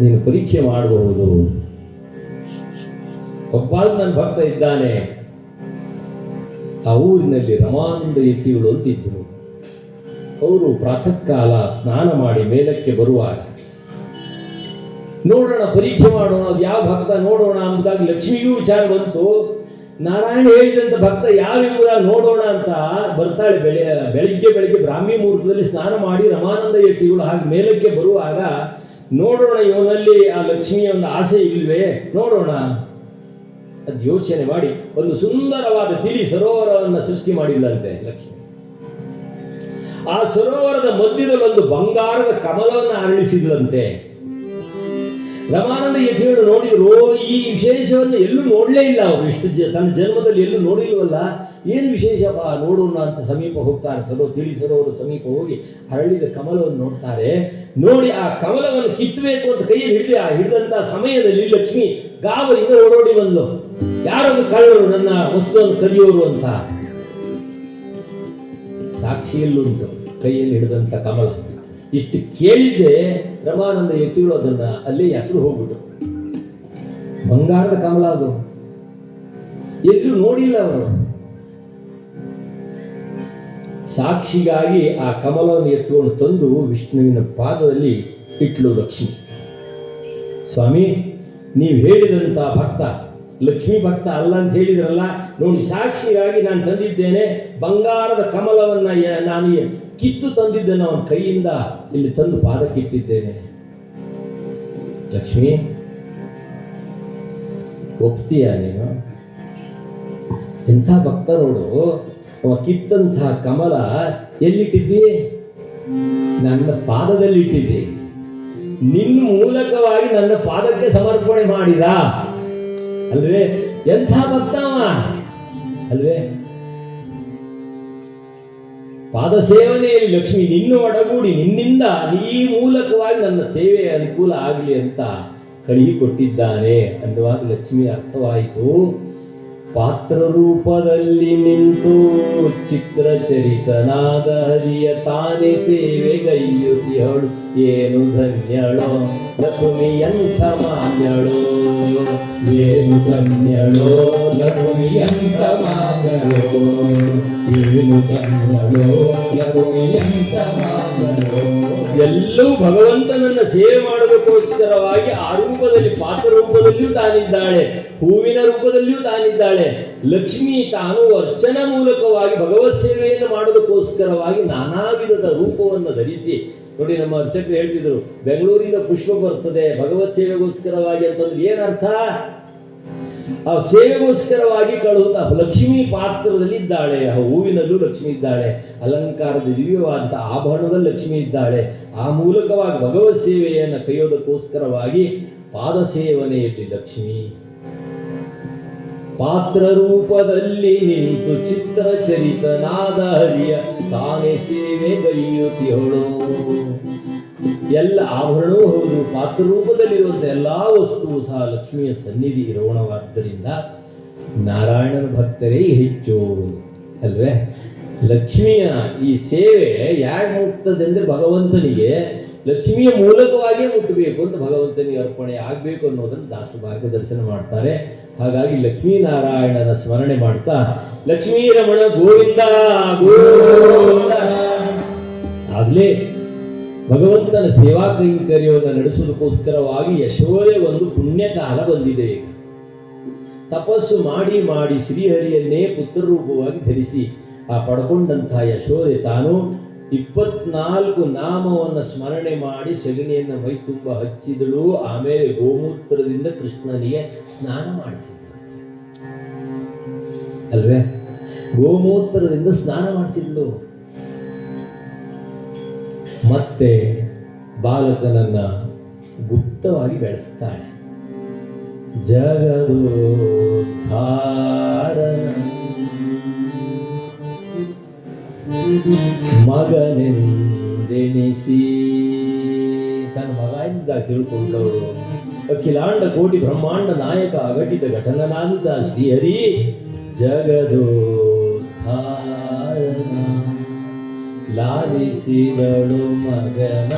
Speaker 1: ನೀನು ಪರೀಕ್ಷೆ ಮಾಡಬಹುದು. ಒಬ್ಬ ನನ್ನ ಭಕ್ತ ಇದ್ದಾನೆ. ಆ ಊರಿನಲ್ಲಿ ರಮಾನಂದ ಯತಿಗಳು ಅಂತಿದ್ರು. ಅವರು ಪ್ರಾತಃ ಕಾಲ ಸ್ನಾನ ಮಾಡಿ ಮೇಲಕ್ಕೆ ಬರುವಾಗ ನೋಡೋಣ, ಪರೀಕ್ಷೆ ಮಾಡೋಣ, ಅದು ಯಾವ ಭಕ್ತ ನೋಡೋಣ ಎಂಬುದಾಗಿ ಲಕ್ಷ್ಮಿಗೂ ವಿಚಾರ ಬಂತು. ನಾರಾಯಣ ಹೇಳಿದಂಥ ಭಕ್ತ ಯಾವೆಂಬುದಾಗಿ ನೋಡೋಣ ಅಂತ ಬರ್ತಾಳೆ. ಬೆಳಿಗ್ಗೆ ಬ್ರಾಹ್ಮಿ ಮುಹೂರ್ತದಲ್ಲಿ ಸ್ನಾನ ಮಾಡಿ ರಮಾನಂದ ಯತಿಗಳು ಹಾಗೆ ಮೇಲಕ್ಕೆ ಬರುವಾಗ ನೋಡೋಣ, ಇವನಲ್ಲಿ ಆ ಲಕ್ಷ್ಮಿಯ ಒಂದು ಆಸೆ ಇಲ್ವೇ, ನೋಡೋಣ ಅದು ಯೋಚನೆ ಮಾಡಿ ಒಂದು ಸುಂದರವಾದ ತಿಳಿ ಸರೋವರವನ್ನು ಸೃಷ್ಟಿ ಮಾಡಿಲ್ಲಂತೆ ಲಕ್ಷ್ಮಿ. ಆ ಸರೋವರದ ಮಧ್ಯದಲ್ಲಿ ಒಂದು ಬಂಗಾರದ ಕಮಲವನ್ನು ಅರಳಿಸಿದ್ರಂತೆ. ರಮಾನಂದ ಯತಿಗಳು ನೋಡಿದ್ರು, ಈ ವಿಶೇಷವನ್ನು ಎಲ್ಲೂ ನೋಡಲೇ ಇಲ್ಲ. ಅವರು ಇಷ್ಟು ತನ್ನ ಜನ್ಮದಲ್ಲಿ ಎಲ್ಲೂ ನೋಡಿಲ್ವಲ್ಲ, ಏನು ವಿಶೇಷಪ್ಪ ನೋಡೋಣ ಅಂತ ಸಮೀಪ ಹೋಗ್ತಾರೆ. ತಿಳಿ ಸರೋವರ ಸಮೀಪ ಹೋಗಿ ಅರಳಿದ ಕಮಲವನ್ನು ನೋಡ್ತಾರೆ. ನೋಡಿ ಆ ಕಮಲವನ್ನು ಕಿತ್ತಬೇಕು ಅಂತ ಕೈಯಲ್ಲಿ ಹಿಡಿದಂಥ ಸಮಯದಲ್ಲಿ ಲಕ್ಷ್ಮಿ ಗಾಬರಿಂದ ಓಡೋಡಿ ಬಂದ್ಲು. ಯಾರೊಂದು ಕಳ್ಳರು ನನ್ನ ವಸ್ತುವನ್ನು ಕದಿಯೋರು ಅಂತ. ಸಾಕ್ಷಿಯಲ್ಲುಂಟು ಕೈಯಲ್ಲಿ ಹಿಡಿದಂಥ ಕಮಲ. ಇಷ್ಟು ಕೇಳಿದ್ದೆ ರಮಾನಂದ ಯತಿಗಳು ಅದನ್ನ ಅಲ್ಲೇ ಹೆಸರು ಹೋಗ್ಬಿಟ್ಟು. ಬಂಗಾರದ ಕಮಲ ಅದು, ಎಲ್ಲೂ ನೋಡಿಲ್ಲ ಅವರು. ಸಾಕ್ಷಿಗಾಗಿ ಆ ಕಮಲವನ್ನು ಎತ್ತುಕೊಂಡು ತಂದು ವಿಷ್ಣುವಿನ ಪಾದದಲ್ಲಿ ಇಟ್ಲು ಲಕ್ಷ್ಮಿ. ಸ್ವಾಮಿ, ನೀವು ಹೇಳಿದಂಥ ಭಕ್ತ ಲಕ್ಷ್ಮೀ ಭಕ್ತ ಅಲ್ಲ ಅಂತ ಹೇಳಿದ್ರಲ್ಲ, ನೋಡಿ ಸಾಕ್ಷಿಗಾಗಿ ನಾನು ತಂದಿದ್ದೇನೆ. ಬಂಗಾರದ ಕಮಲವನ್ನು ನಾನು ಕಿತ್ತು ತಂದಿದ್ದೇನೆ, ಅವನ ಕೈಯಿಂದ ಇಲ್ಲಿ ತಂದು ಪಾದಕ್ಕಿಟ್ಟಿದ್ದೇನೆ. ಲಕ್ಷ್ಮಿ, ಒಪ್ತೀಯ ನೀನು? ಎಂಥ ಭಕ್ತ ನೋಡು. ಅವ ಕಿತ್ತಂಥ ಕಮಲ ಎಲ್ಲಿಟ್ಟಿದ್ದಿ? ನನ್ನ ಪಾದದಲ್ಲಿ ಇಟ್ಟಿದ್ದಿ. ನಿನ್ನ ಮೂಲಕವಾಗಿ ನನ್ನ ಪಾದಕ್ಕೆ ಸಮರ್ಪಣೆ ಮಾಡಿದ ಅಲ್ವೇ? ಎಂಥ ಭಕ್ತವ ಅಲ್ವೇ? ಪಾದ ಸೇವನೆಯಲ್ಲಿ ಲಕ್ಷ್ಮಿ ನಿನ್ನ ಒಡಗೂಡಿ ನಿನ್ನಿಂದ ಈ ಮೂಲಕವಾಗಿ ನನ್ನ ಸೇವೆ ಅನುಕೂಲ ಆಗಲಿ ಅಂತ ಕಳುಹಿಕೊಟ್ಟಿದ್ದಾನೆ ಅನ್ನುವಾಗ ಲಕ್ಷ್ಮಿ ಅರ್ಥವಾಯಿತು. ಪಾತ್ರ ರೂಪದಲ್ಲಿ ನಿಂತು ಚಿತ್ರಚರಿತನಾದ ಹರಿಯ ತಾನೇ ಸೇವೆಗೈಯುತಿಯಳು. ಏನು ಧನ್ಯಳೋ ಲಕ್ಷ್ಮಿ ಎಂಥ ಮಾನ್ಯಳೋ, ಏನು ಧನ್ಯಳೋ ಲಕ್ಷ್ಮಿ ಎಂಥ ಮಾನ್ಯಳೋ, ಏನು ಧನ್ಯಳೋ ಲಕ್ಷ್ಮಿ ಎಂಥ ಮಾನ್ಯಳೋ. ಎಲ್ಲವೂ ಭಗವಂತನನ್ನ ಸೇವೆ ಮಾಡೋದಕ್ಕೋಸ್ಕರವಾಗಿ ಆ ರೂಪದಲ್ಲಿ, ಪಾತ್ರ ರೂಪದಲ್ಲಿಯೂ ತಾನಿದ್ದಾಳೆ, ಹೂವಿನ ರೂಪದಲ್ಲಿಯೂ ತಾನಿದ್ದಾಳೆ. ಲಕ್ಷ್ಮಿ ತಾನು ಅರ್ಚನ ಮೂಲಕವಾಗಿ ಭಗವತ್ ಸೇವೆಯನ್ನು ಮಾಡೋದಕ್ಕೋಸ್ಕರವಾಗಿ ನಾನಾ ವಿಧದ ರೂಪವನ್ನು ಧರಿಸಿ, ನೋಡಿ ನಮ್ಮ ಅರ್ಚಕರು ಹೇಳ್ತಿದ್ರು, ಬೆಂಗಳೂರಿನ ಪುಷ್ಪ ಬರ್ತದೆ ಭಗವತ್ ಸೇವೆಗೋಸ್ಕರವಾಗಿ ಅಂತಂದ್ರೆ ಏನರ್ಥ? ಆ ಸೇವೆಗೋಸ್ಕರವಾಗಿ ಕಳುಹುತ್ತಾ ಲಕ್ಷ್ಮೀ ಪಾತ್ರದಲ್ಲಿ ಇದ್ದಾಳೆ, ಆ ಹೂವಿನಲ್ಲೂ ಲಕ್ಷ್ಮಿ ಇದ್ದಾಳೆ, ಅಲಂಕಾರದ ದಿವ್ಯವಾದಂಥ ಆಭರಣದಲ್ಲಿ ಲಕ್ಷ್ಮಿ ಇದ್ದಾಳೆ. ಆ ಮೂಲಕವಾಗಿ ಭಗವತ್ ಸೇವೆಯನ್ನು ಕೈಯೋದಕ್ಕೋಸ್ಕರವಾಗಿ ಪಾದ ಸೇವನೆಯಲ್ಲಿ ಲಕ್ಷ್ಮಿ. ಪಾತ್ರ ರೂಪದಲ್ಲಿ ನಿಂತು ಚಿತ್ರಚರಿತನಾದ ಹರಿಯ ತಾನೇ ಸೇವೆಗೈಯುತಿಯಳು. ಎಲ್ಲ ಆಭರಣವೂ ಹೌದು, ಪಾತ್ರ ರೂಪದಲ್ಲಿರುವಂಥ ಎಲ್ಲ ವಸ್ತುವು ಸಹ ಲಕ್ಷ್ಮಿಯ ಸನ್ನಿಧಿ ಇರೋಣವಾದ್ದರಿಂದ ನಾರಾಯಣನ ಭಕ್ತರೇ ಹೆಚ್ಚು ಅಲ್ವೇ? ಲಕ್ಷ್ಮಿಯ ಈ ಸೇವೆ ಯಾಕೆ ಮುಟ್ತದೆ ಅಂದರೆ ಭಗವಂತನಿಗೆ ಲಕ್ಷ್ಮಿಯ ಮೂಲಕವಾಗಿಯೇ ಮುಟ್ಟಬೇಕು ಅಂತ ಭಗವಂತನಿಗೆ ಅರ್ಪಣೆ ಆಗಬೇಕು ಅನ್ನೋದನ್ನು ದಾಸ ಮಾರ್ಗದರ್ಶನ ಮಾಡ್ತಾರೆ. ಹಾಗಾಗಿ ಲಕ್ಷ್ಮೀನಾರಾಯಣನ ಸ್ಮರಣೆ ಮಾಡ್ತಾ ಲಕ್ಷ್ಮೀ ರಮಣ ಗೋವಿಂದ ಗೋವಿಂದ ಆಗಲೇ ಭಗವಂತನ ಸೇವಾ ಕೈಂಕರ್ಯವನ್ನು ನಡೆಸೋದಕ್ಕೋಸ್ಕರವಾಗಿ ಯಶೋದೆ ಒಂದು ಪುಣ್ಯಕಾಲ ಬಂದಿದೆ. ತಪಸ್ಸು ಮಾಡಿ ಮಾಡಿ ಶ್ರೀಹರಿಯನ್ನೇ ಪುತ್ರರೂಪವಾಗಿ ಧರಿಸಿ ಆ ಪಡ್ಕೊಂಡಂತಹ ಯಶೋದೆ ತಾನು 24 ನಾಮವನ್ನು ಸ್ಮರಣೆ ಮಾಡಿ ಸಗಣಿಯನ್ನು ಮೈ ತುಂಬ ಹಚ್ಚಿದಳು. ಆಮೇಲೆ ಗೋಮೂತ್ರದಿಂದ ಕೃಷ್ಣನಿಗೆ ಸ್ನಾನ ಮಾಡಿಸಿದ್ಳು ಅಲ್ವೇ? ಗೋಮೂತ್ರದಿಂದ ಸ್ನಾನ ಮಾಡಿಸಿದ್ಳು. ಮತ್ತೆ ಬಾಲಕನನ್ನ ಗುಪ್ತವಾಗಿ ಬೆಳೆಸ್ತಾಳೆ. ಜಗದೋದ್ಧಾರನ ಮಗನೆಂದೆಣಿಸಿ ತನ್ನ ಮಗ ಎಂದ ತಿಳ್ಕೊಂಡವರು ಅಖಿಲಾಂಡ ಕೋಟಿ ಬ್ರಹ್ಮಾಂಡ ನಾಯಕ ಅಘಟಿತ ಘಟನನಾದ ಶ್ರೀಹರಿ ಜಗದೋದ್ಧಾರನ ಲಾಲಿಸಿದಳು ಮಗನ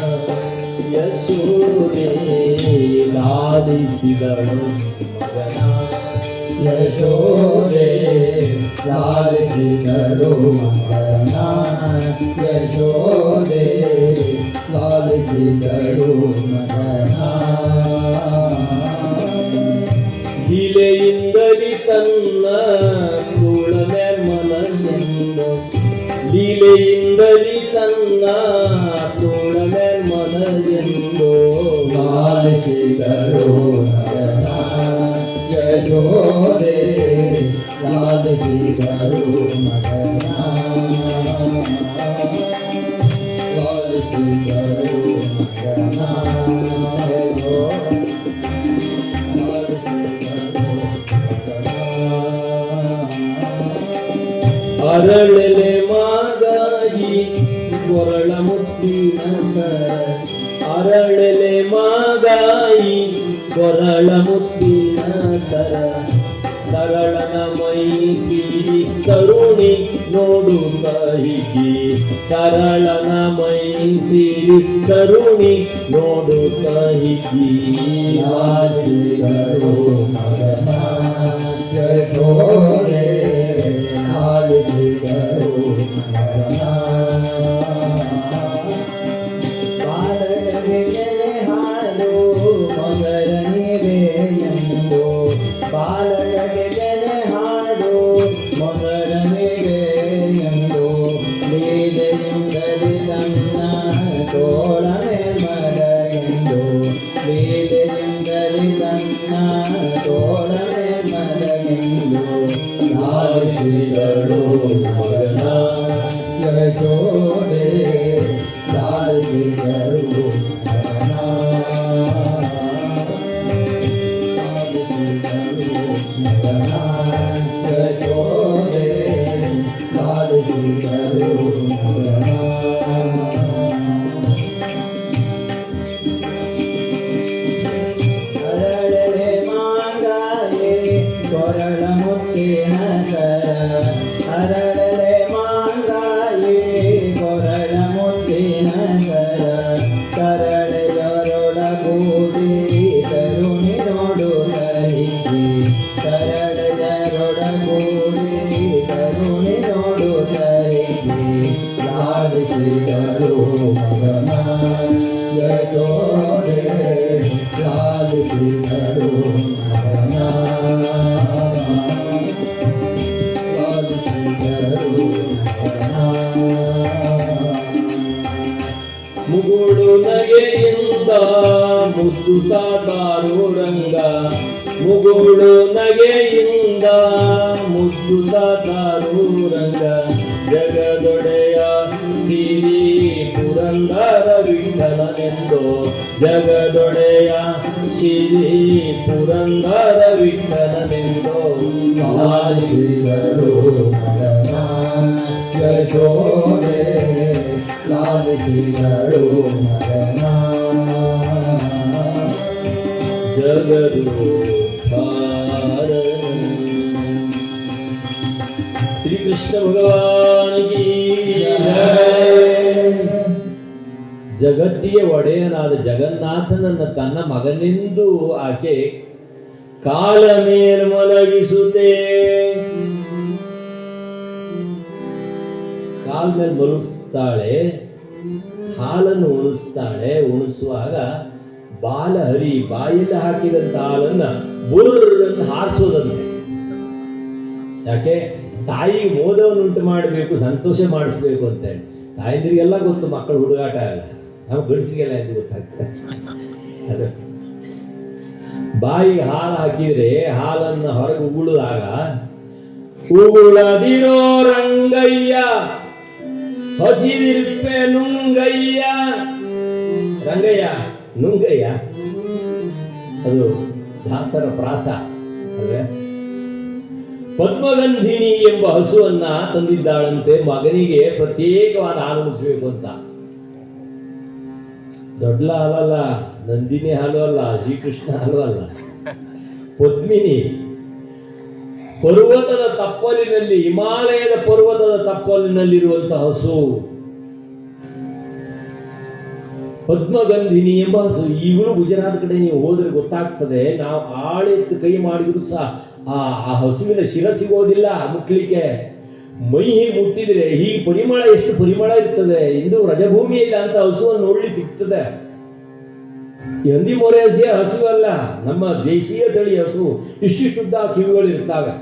Speaker 1: ಯಶೋದೆ, ಲಾಲಿಸಿದಳು ಮಗನ ಯಶೋದೆ, ಲಾಲಿಸಿದಳು ಮಗನ ಯಶೋದೆ, ಲಾಲಿಸಿದಳು ಮಗನ. ಲೀಲೆಯಿಂದಲಿ ತನ್ನ ತೋಳನೆ ಮನನೆಂದ, ಲೀಲೆಯಿಂದಲಿ ತನ್ನ ತೋಳನೆ ಮನನೆಂದು ಲಾಲಿಸಿದಳು ಮಗನ ಯಶೋದೆ, ಲಾಲಿಸಿದಳು ಮಗನ, ಲಾಲಿಸಿದಳು ಮಗನ. ಅರಳೆಲೆ ಮಾಗಾಗಿ ಕೊರಳ ಮುತ್ತಿನ ಸರ, ಅರಳೆಲೆ ಮಾಗಾಗಿ ಕೊರಳ ಮುತ್ತಿನ ಸರ, ಸರಳನ ಮೈ ಸಿರಿ ಕರುಣಿ ನೋಡುತ್ತ ಹಿಗ್ಗಿ ಸರಳನ ಮೈ ಸಿರಿ ಕರುಣಿ ನೋಡುತ್ತ ಹಿಗ್ಗಿ
Speaker 2: ಲಾಲಿಗಳು ಮಗನ ಯಶೋದೆ ಲಾಲಿಗಳು ಮಗನ ಬಾಲನಿಗೆ ಹಾಲು ಮಗನಿಗೆ ಎಂದು ಬಾಲನಿಗೆ ಹಾಲು ಮಗನಿಗೆ ಎಂದು ಲೀಲೆಯಿಂದಲೇ ನನ್ನ ತೋಳ ಮರ ಎಂದು ಲೀಲೆಯಿಂದಲೇ ನನ್ನ ತೋಳ ಮರ ಎಂದು ಲಾಲಿಗಳು ಮಗನ ಯಶೋದೆ ಲಾಲಿಗಳು ಮಗನ ಲಾಲಿಗಳು ಮಗನ ಯಶೋದೆ ಲಾಲಿಗಳು ಮಗನ ಅರಳಲೆ ಮಾಂಗಾಯೆ ಕೊರಳ ಮುತ್ತಿನ ಸರ ಅರಳಲೆ ಮಾಂಗಾಯೆ ಕೊರಳ ಮುತ್ತಿನ ಸರ ಕರಳೆಯರೊಳಗೂಡಿ ಕರುಣಿ ನೋಡುತ್ತ ಹಿಗ್ಗಿ ಕರಳೆಯರೊಳಗೂಡಿ ಕರುಣಿ ನೋಡುತ್ತ ಹಿಗ್ಗಿ ಲಾಲಿಸಿದರು ಮಗನ ಯಶೋದೆ ಲಾಲಿಸಿದರು ಮಗನ ಲಾಲಿಸಿದರು ಮಗನ
Speaker 1: ಮುಗುಳು ನಗೆಯಿಂದ ಮುದ್ದುತ್ತಾರು ರಂಗ ಮುಗುಳು ನಗೆಯಿಂದ ಮುದ್ದುತ್ತಾರು ರಂಗ ಜಗದೊಡೆಯ ಸಿರಿ ಪುರಂದರ ವಿಠಲನೆಂದು ಜಗದೊಡೆಯ ಸಿರಿ ಪುರಂದರ ವಿಠಲನೆಂದು
Speaker 2: ಲಾಲಿಸಿದರು ಮಗನ ಯಶೋದೆ ಲಾಲಿಸಿದರು ಮಗನ
Speaker 1: ಜಗದು ಶ್ರೀ ಕೃಷ್ಣ ಭಗವಾನ್ ಕಿ ಜೈ. ಜಗತ್ತಿಯ ಒಡೆಯನಾದ ಜಗನ್ನಾಥನನ್ನು ತನ್ನ ಮಗನೆಂದು ಆಕೆ ಕಾಲ ಮೇಲೆ ಮಲಗಿಸುತ್ತೆ ಕಾಲ ಮೇಲೆ ಮಲಗಿಸ್ತಾಳೆ ಹಾಲನ್ನು ಉಣಿಸ್ತಾಳೆ ಉಣಿಸುವಾಗ ಬಾಲ ಹರಿ ಬಾಯಲ್ಲಿ ಹಾಕಿದಂತ ಹಾಲನ್ನ ಬುರ್ರನ್ನು ಹಾರಿಸೋದಂತೆ ಯಾಕೆ ತಾಯಿಗೆ ಮೋದವನ್ನುಂಟು ಮಾಡಬೇಕು ಸಂತೋಷ ಮಾಡಿಸ್ಬೇಕು ಅಂತೇಳಿ ತಾಯಂದಿರಿಗೆಲ್ಲ ಗೊತ್ತು ಮಕ್ಕಳು ಹುಡುಗಾಟ ಅಲ್ಲ ನಾವು ಗಂಡಸಿಗೆಲ್ಲ ಎಂದು ಗೊತ್ತಾಗ್ತದೆ ಅದು ಬಾಯಿಗೆ ಹಾಲು ಹಾಕಿದ್ರೆ ಹಾಲನ್ನು ಹೊರಗೆ ಉಗುಳಿದಾಗ ಉಗುಳದಿರೋ ರಂಗಯ್ಯ ಹಸಿದಿರ್ಪೆ ನುಂಗಯ್ಯ ರಂಗಯ್ಯ ನುಂಗಯ್ಯ ಅದು ದಾಸರ ಪ್ರಾಸ ಅಲ್ವೇ ಪದ್ಮಗಂಧಿನಿ ಎಂಬ ಹಸುವನ್ನ ತಂದಿದ್ದಾಳಂತೆ ಮಗನಿಗೆ ಪ್ರತ್ಯೇಕವಾದ ಹಾಲು ಉಣಿಸ್ಬೇಕು ಅಂತ ದೊಡ್ಡ ಹಾಲಲ್ಲ ನಂದಿನಿ ಹಾಲು ಅಲ್ಲ ಶ್ರೀಕೃಷ್ಣ ಹಾಲು ಅಲ್ಲ ಪದ್ಮಿನಿ ಪರ್ವತದ ತಪ್ಪಲಿನಲ್ಲಿ ಹಿಮಾಲಯದ ಪರ್ವತದ ತಪ್ಪಲಿನಲ್ಲಿರುವಂತಹ ಹಸು ಪದ್ಮಗಂಧಿನಿ ಎಂಬ ಹಸು ಈಗಲೂ ಗುಜರಾತ್ ಕಡೆ ನೀವು ಹೋದ್ರೆ ಗೊತ್ತಾಗ್ತದೆ ನಾವು ಆಳೆತ್ತು ಕೈ ಮಾಡಿದ್ರು ಸಹ ಆ ಹಸುವಿನ ಶಿರ ಸಿಗೋದಿಲ್ಲ ಮುಟ್ಲಿಕ್ಕೆ ಮೈ ಹೀಗೆ ಮುಟ್ಟಿದ್ರೆ ಹೀಗೆ ಪರಿಮಳ ಎಷ್ಟು ಪರಿಮಳ ಇರ್ತದೆ ಇಂದು ರಜಭೂಮಿಯಲ್ಲಿ ಅಂತ ಹಸುವನ್ನು ನೋಡ್ಲಿ ಸಿಗ್ತದೆ ಈ ಹಂದಿ ಮೊರೆ ಹಸಿಯ ಹಸು ಅಲ್ಲ ನಮ್ಮ ದೇಶೀಯ ತಳಿ ಹಸು ಇಷ್ಟಿಷ್ಟುದ್ದ ಕಿವಿಗಳು ಇರ್ತಾವೆ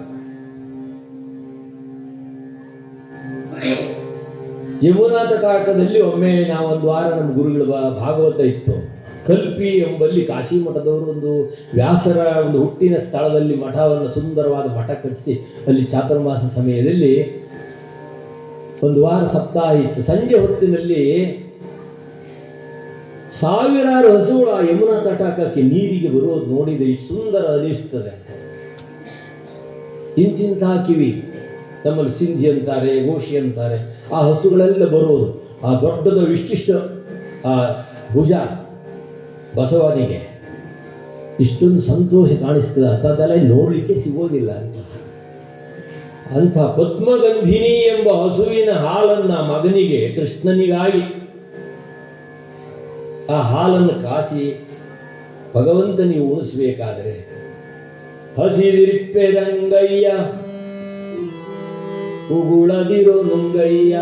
Speaker 1: ಯಮುನಾ ತಟಾಕದಲ್ಲಿ ಒಮ್ಮೆ ನಾವೊಂದು ವಾರ ನಮ್ಮ ಗುರುಗಳ ಭಾಗವತ ಇತ್ತು ಕಲ್ಪಿ ಎಂಬಲ್ಲಿ ಕಾಶಿ ಮಠದವರು ಒಂದು ವ್ಯಾಸರ ಒಂದು ಹುಟ್ಟಿನ ಸ್ಥಳದಲ್ಲಿ ಮಠವನ್ನು ಸುಂದರವಾದ ಮಠ ಕಟ್ಟಿಸಿ ಅಲ್ಲಿ ಚಾತುರ್ಮಾಸ ಸಮಯದಲ್ಲಿ ಒಂದು ವಾರ ಸಪ್ತಾಹ ಇತ್ತು. ಸಂಜೆ ಹೊತ್ತಿನಲ್ಲಿ ಸಾವಿರಾರು ಹಸುಗಳು ಆ ಯಮುನಾ ತಟಾಕಕ್ಕೆ ನೀರಿಗೆ ಬರೋದು ನೋಡಿದರೆ ಇಷ್ಟು ಸುಂದರ ಅನಿಸ್ತದೆ. ಇಂತಿಂತಹ ಕಿವಿ ನಮ್ಮಲ್ಲಿ ಸಿಂಧಿ ಅಂತಾರೆ, ಗೋಷಿ ಅಂತಾರೆ. ಆ ಹಸುಗಳೆಲ್ಲ ಬರೋದು ಆ ದೊಡ್ಡದು ಇಷ್ಟಿಷ್ಟು ಆ ಭುಜ ಬಸವನಿಗೆ ಇಷ್ಟೊಂದು ಸಂತೋಷ ಕಾಣಿಸ್ತದೆ, ಅಂಥದ್ದೆಲ್ಲ ನೋಡಲಿಕ್ಕೆ ಸಿಗೋದಿಲ್ಲ ಅಂತ. ಅಂಥ ಪದ್ಮಗಂಧಿನಿ ಎಂಬ ಹಸುವಿನ ಹಾಲನ್ನು ಮಗನಿಗೆ, ಕೃಷ್ಣನಿಗಾಗಿ ಆ ಹಾಲನ್ನು ಕಾಸಿ ಭಗವಂತನಿಗೆ ಉಣಿಸ್ಬೇಕಾದ್ರೆ, ಹಸಿದಿರಿಪ್ಪೆರಂಗಯ್ಯ ಉಗುಳದಿರೋ ನುಂಗಯ್ಯ,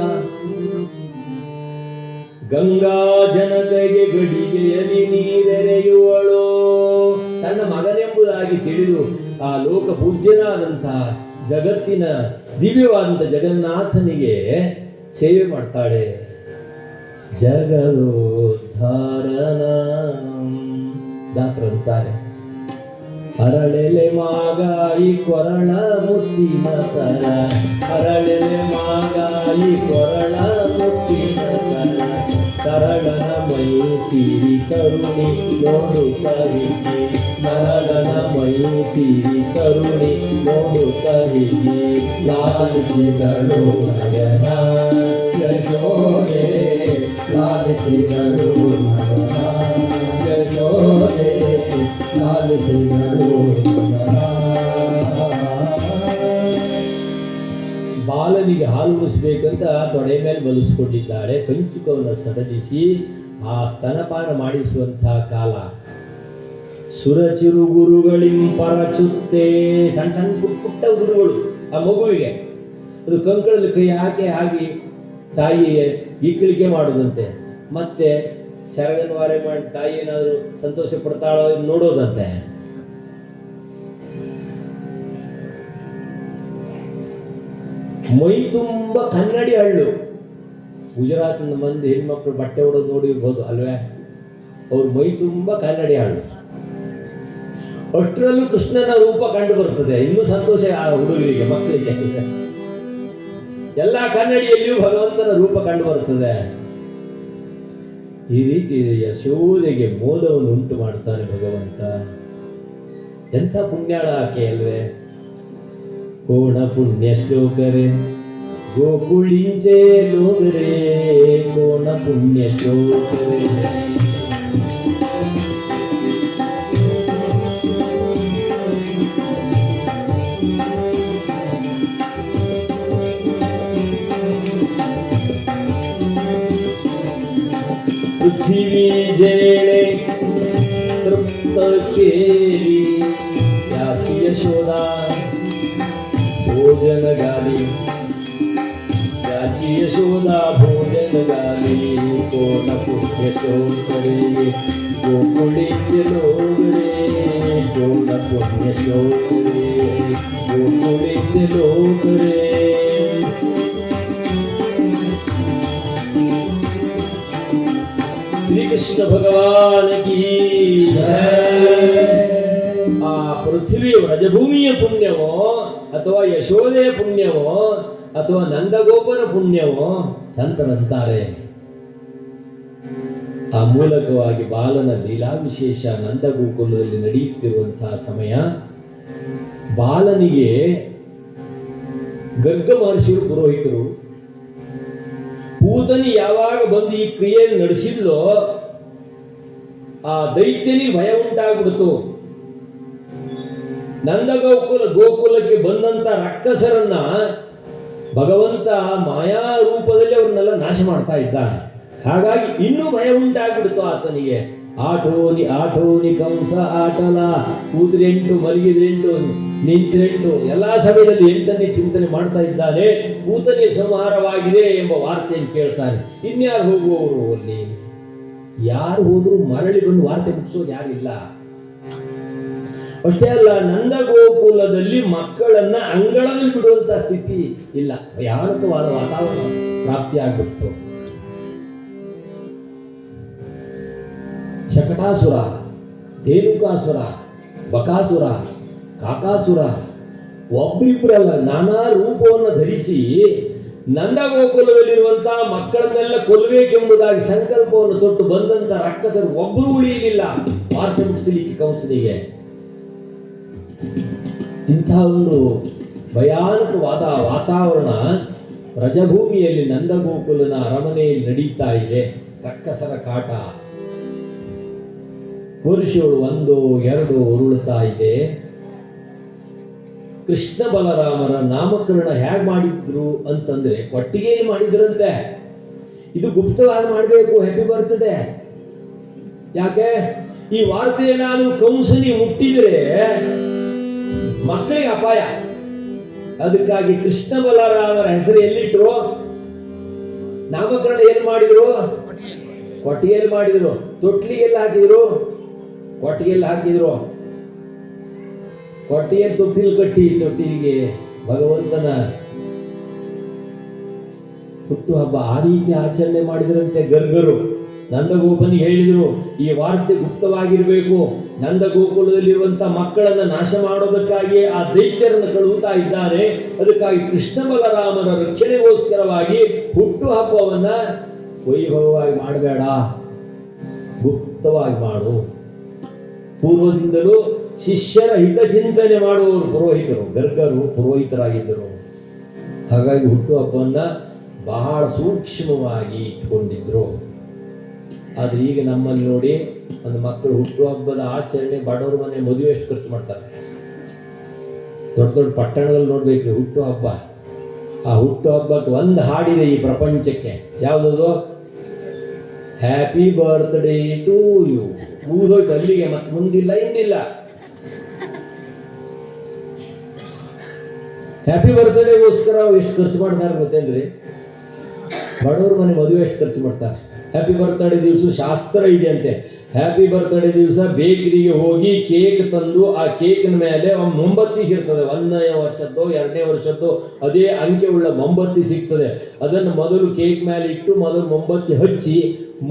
Speaker 1: ಗಂಗಾ ಜನತೆಗೆ ಗಡಿಗೆಯಲ್ಲಿ ನೀರೆರೆಯುವಳು. ತನ್ನ ಮಗನೆಂಬುದಾಗಿ ತಿಳಿದು ಆ ಲೋಕ ಪೂಜ್ಯನಾದಂತಹ ಜಗತ್ತಿನ ದಿವ್ಯವಾದಂಥ ಜಗನ್ನಾಥನಿಗೆ ಸೇವೆ ಮಾಡ್ತಾಳೆ. ಜಗದೋದ್ಧಾರನ ದಾಸರಂತಾರೆ, ಅರಳೆಲೆ ಮಾಗಾಯಿ ಕೊರಳ ಮುತ್ತಿನ ಸರ, ಅರಳೆಲೆ ಮಾಗಾಯಿ ಕೊರಳ ಮುತ್ತಿನ ಸರ, ತರಳನ ಮೈ ಸಿರಿ ಕರುಣಿ ನೋಡುತ್ತ ಹೀಗೆ, ತರಳನ ಮೈ ಸಿರಿ ಕರುಣಿ ನೋಡುತ್ತ ಹೀಗೆ, ಲಾಲಿಸಿದಳು ನಯನ ಯಶೋದೆ, ಲಾಲಿಸಿದಳು ನಯನ ಯಶೋದೆ, ಲಾಲಿಸಿದಳು ನಯನ. ಬಾಲನಿಗೆ ಹಾಲು ಉಣಿಸ್ಬೇಕಂತ ತೊಡೆ ಮೇಲೆ ಬಲಿಸ್ಕೊಂಡಿದ್ದಾಳೆ. ಕಂಚುಕವನ್ನು ಸಡಲಿಸಿ ಆ ಸ್ತನಪಾನ ಮಾಡಿಸುವಂತಹ ಕಾಲ. ಸುರಚಿರು ಗುರುಗಳಿಂಪರಚುತ್ತೆ, ಸಣ್ಣ ಸಣ್ಣ ಪುಟ್ಟ ಗುರುಗಳು ಆ ಮಗುವಿಗೆ ಅದು ಕಂಕಳಲ್ಲಿ ಕೈ ಹಾಕಿ ತಾಯಿ ಈಕಳಿಕೆ ಮಾಡೋದಂತೆ. ಮತ್ತೆ ಸೆರಗನವಾರೆ ಮಾಡಿ ತಾಯಿ ಏನಾದರೂ ಸಂತೋಷ ಪಡ್ತಾಳೋ ನೋಡೋದಂತೆ. ಮೈ ತುಂಬ ಕನ್ನಡಿ ಹಳ್ಳು. ಗುಜರಾತ್ನ ಮಂದಿ ಹೆಣ್ಮಕ್ಳು ಬಟ್ಟೆ ಹೊಡೋದು ನೋಡಿರ್ಬೋದು ಅಲ್ವೇ, ಅವ್ರ ಮೈ ತುಂಬ ಕನ್ನಡಿ ಹಳ್ಳು. ಅಷ್ಟರಲ್ಲೂ ಕೃಷ್ಣನ ರೂಪ ಕಂಡು ಬರ್ತದೆ. ಇನ್ನೂ ಸಂತೋಷ ಆ ಹುಡುಗರಿಗೆ, ಮಕ್ಕಳಿಗೆ. ಎಲ್ಲ ಕನ್ನಡಿಯಲ್ಲಿಯೂ ಭಗವಂತನ ರೂಪ ಕಂಡು ಬರ್ತದೆ. ಈ ರೀತಿ ಯಶೋದೆಗೆ ಮೋದವನ್ನು ಉಂಟು ಮಾಡ್ತಾನೆ ಭಗವಂತ. ಎಂಥ ಪುಣ್ಯಾಳ ಆಕೆ ಅಲ್ವೇ. ಕೋಣ ಪುಣ್ಯ ಶ್ಲೋಕರೆ ಗೋಕುಳಿಂಚೆ ಲೋಗರೆ, ಕೋಣ ಪುಣ್ಯ ಶ್ಲೋಕರೆ. पृथ्वी जेणे तृप्त केली याची यशोदा भोजन गाली, याची यशोदा भोजन गाली. कोण पुण्य शोकरे गोकुळीचे लोगरे, कोण पुण्य शोकरे गोकुळीचे लोगरे. ಶ್ರೀಕೃಷ್ಣ ಭಗವಾನ್ ಕಿ ಜಯ. ಆ ಪೃಥ್ವಿ ವ್ರಜಭೂಮಿಯ ಪುಣ್ಯವೋ ಅಥವಾ ಯಶೋದೆಯ ಪುಣ್ಯವೋ ಅಥವಾ ನಂದಗೋಪನ ಪುಣ್ಯವೋ ಸಂತರಂತಾರೆ. ಆ ಮೂಲಕವಾಗಿ ಬಾಲನ ಲೀಲಾವಿಶೇಷ ನಂದಗೋಕುಲದಲ್ಲಿ ನಡೆಯುತ್ತಿರುವಂತಹ ಸಮಯ. ಬಾಲನಿಗೆ ಗರ್ಗ ಮಹರ್ಷಿಗಳು ಪುರೋಹಿತರು. ಪೂತನಿ ಯಾವಾಗ ಬಂದು ಈ ಕ್ರಿಯೆಯನ್ನು ನಡೆಸಿದ್ಲೋ ಆ ದೈತ್ಯನಿಗೆ ಭಯ ಉಂಟಾಗ್ಬಿಡ್ತು. ಗೋಕುಲಕ್ಕೆ ಬಂದಂತ ರಕ್ಕಸರನ್ನ ಭಗವಂತ ಮಾಯಾ ರೂಪದಲ್ಲಿ ಅವ್ರನ್ನೆಲ್ಲ ನಾಶ ಮಾಡ್ತಾ ಇದ್ದಾನೆ. ಹಾಗಾಗಿ ಇನ್ನೂ ಭಯ ಉಂಟಾಗ್ಬಿಡ್ತು ಆತನಿಗೆ. ಆಟೋನಿ ಕಂಸ ಆಟಲ, ಕೂತ್ರೆಂಟು ಮಲಗಿದ್ರೆಂಟು ನಿಂತ್ರೆಂಟು, ಎಲ್ಲಾ ಸಮಯದಲ್ಲಿ 8ನೇ ಚಿಂತನೆ ಮಾಡ್ತಾ ಇದ್ದಾನೆ. ಕೂತನೇ ಸಂಹಾರವಾಗಿದೆ ಎಂಬ ವಾರ್ತೆಯನ್ನು ಕೇಳ್ತಾನೆ. ಇನ್ಯಾರು ಹೋಗುವವರು ಅಲ್ಲಿ? ಯಾರು ಹೋದ್ರು ಮರಳಿ ಬಂದು ವಾರ್ತೆ ಮುಗಿಸೋದು ಯಾರಿಲ್ಲ. ಅಷ್ಟೇ ಅಲ್ಲ, ನಂದಗೋಕುಲದಲ್ಲಿ ಮಕ್ಕಳನ್ನ ಅಂಗಳದಲ್ಲಿ ಬಿಡುವಂತ ಸ್ಥಿತಿ ಇಲ್ಲ. ಭಯಾನಕವಾದ ವಾತಾವರಣ ಪ್ರಾಪ್ತಿಯಾಗ್ಬಿಡ್ತು. ಶಕಟಾಸುರ, ಧೇನುಕಾಸುರ, ಬಕಾಸುರ, ಕಾಕಾಸುರ ಒಬ್ರಿಬ್ರಲ್ಲ ನಾನಾ ರೂಪವನ್ನು ಧರಿಸಿ ನಂದಗೋಕುಲದಲ್ಲಿರುವಂತಹ ಮಕ್ಕಳನ್ನೆಲ್ಲ ಕೊಲ್ಲಬೇಕೆಂಬುದಾಗಿ ಸಂಕಲ್ಪವನ್ನು ತೊಟ್ಟು ಬಂದಂತ ರಕ್ಕಸರು ಒಬ್ಬರು ಉಳಿಯಲಿಲ್ಲ ವಾರ್ತೆ ಮುಗಿಸಲಿಕ್ಕೆ ಕಂಸನಿಗೆ. ಇಂತಹ ಒಂದು ಭಯಾನಕವಾದ ವಾತಾವರಣ ವ್ರಜಭೂಮಿಯಲ್ಲಿ ನಂದಗೋಕುಲನ ಅರಮನೆಯಲ್ಲಿ ನಡೀತಾ ಇದೆ. ರಕ್ಕಸರ ಕಾಟ. ವರ್ಷಗಳು 1 2 ಉರುಳುತ್ತಾ ಇದೆ. ಕೃಷ್ಣ ಬಲರಾಮರ ನಾಮಕರಣ ಹೇಗೆ ಮಾಡಿದ್ರು ಅಂತಂದ್ರೆ ಕೊಟ್ಟಿಗೆಯಲ್ಲಿ ಮಾಡಿದ್ರಂತೆ. ಇದು ಗುಪ್ತವಾಗಿ ಮಾಡಬೇಕು. Happy birthday. ಯಾಕೆ ಈ ವಾರ್ತೆ ಏನಾದರೂ ಕಂಸನಿ ಮುಟ್ಟಿದ್ರೆ ಮಕ್ಕಳಿಗೆ ಅಪಾಯ. ಅದಕ್ಕಾಗಿ ಕೃಷ್ಣ ಬಲರಾಮರ ಹೆಸರು ಎಲ್ಲಿಟ್ರು? ನಾಮಕರಣ ಎಲ್ಲಿ ಮಾಡಿದ್ರು? ಕೊಟ್ಟಿಗೆಯಲ್ಲಿ ಮಾಡಿದ್ರು. ತೊಟ್ಲಿಗೆಲ್ಲ ಹಾಕಿದ್ರು? ಕೊಟ್ಟಿಗೆಯಲ್ಲಿ ಹಾಕಿದ್ರು. ಕೊಟ್ಟಿಗೆ ತೊಟ್ಟಿಲು ಕಟ್ಟಿ ತೊಟ್ಟಿಲಿಗೆ ಭಗವಂತನ ಹುಟ್ಟುಹಬ್ಬ ಆ ರೀತಿ ಆಚರಣೆ ಮಾಡಿದ್ರಂತೆ ಗರ್ಗರು. ನಂದಗೋಪನಿಗೆ ಹೇಳಿದ್ರು ಈ ವಾರ್ತೆ ಗುಪ್ತವಾಗಿರಬೇಕು. ನಂದಗೋಕುಲದಲ್ಲಿರುವಂಥ ಮಕ್ಕಳನ್ನು ನಾಶ ಮಾಡೋದಕ್ಕಾಗಿ ಆ ದೈತ್ಯರನ್ನು ಕಳುಹುತ್ತಾ ಇದ್ದಾನೆ. ಅದಕ್ಕಾಗಿ ಕೃಷ್ಣ ಬಲರಾಮನ ರಕ್ಷಣೆಗೋಸ್ಕರವಾಗಿ ಹುಟ್ಟುಹಬ್ಬವನ್ನ ವೈಭವವಾಗಿ ಮಾಡಬೇಡ, ಗುಪ್ತವಾಗಿ ಮಾಡು. ಪೂರ್ವದಿಂದಲೂ ಶಿಷ್ಯರ ಹಿತಚಿಂತನೆ ಮಾಡುವವರು ಪುರೋಹಿತರು. ಗರ್ಗರು ಪುರೋಹಿತರಾಗಿದ್ದರು. ಹಾಗಾಗಿ ಹುಟ್ಟುಹಬ್ಬವನ್ನು ಬಹಳ ಸೂಕ್ಷ್ಮವಾಗಿ ಇಟ್ಕೊಂಡಿದ್ರು. ಆದರೆ ಈಗ ನಮ್ಮಲ್ಲಿ ನೋಡಿ ಒಂದು ಮಕ್ಕಳು ಹುಟ್ಟುಹಬ್ಬದ ಆಚರಣೆ ಬಡವ್ರ ಮನೆ ಮದುವೆ ಎಷ್ಟು ಖರ್ಚು ಮಾಡ್ತಾರೆ. ದೊಡ್ಡ ದೊಡ್ಡ ಪಟ್ಟಣದಲ್ಲಿ ನೋಡ್ಬೇಕು ಹುಟ್ಟುಹಬ್ಬ. ಆ ಹುಟ್ಟುಹಬ್ಬಕ್ಕೆ ಒಂದು ಹಾಡಿದೆ ಈ ಪ್ರಪಂಚಕ್ಕೆ. ಯಾವುದದು? Happy birthday to you. ಮುಗಿದೋಯ್ತು ಅಲ್ಲಿಗೆ, ಮತ್ತೆ ಮುಂದಿಲ್ಲ ಇನ್ನಿಲ್ಲ. ಹ್ಯಾಪಿ ಬರ್ತ್ಡೇಗೋಸ್ಕರ ಎಷ್ಟು ಖರ್ಚು ಮಾಡ್ತಾರೆ ಗೊತ್ತೇನ್ರಿ? ಬಡವ್ರ ಮನೆ ಮದುವೆ ಎಷ್ಟು ಖರ್ಚು ಮಾಡ್ತಾರೆ. ಹ್ಯಾಪಿ ಬರ್ತ್ಡೇ ದಿವಸ ಶಾಸ್ತ್ರ ಇದೆ ಅಂತೆ. ಹ್ಯಾಪಿ ಬರ್ತ್ಡೇ ದಿವಸ ಬೇಕರಿಗೆ ಹೋಗಿ ಕೇಕ್ ತಂದು ಆ ಕೇಕಿನ ಮೇಲೆ ಮೊಂಬತ್ತಿ ಸಿಗ್ತದೆ. 1ನೇ ವರ್ಷದ್ದು 2ನೇ ವರ್ಷದ್ದು ಅದೇ ಅಂಕೆ ಉಳ್ಳ ಮೊಂಬತ್ತಿ ಸಿಗ್ತದೆ. ಅದನ್ನು ಮೊದಲು ಕೇಕ್ ಮೇಲೆ ಇಟ್ಟು ಮೊದಲು ಮೊಂಬತ್ತಿ ಹಚ್ಚಿ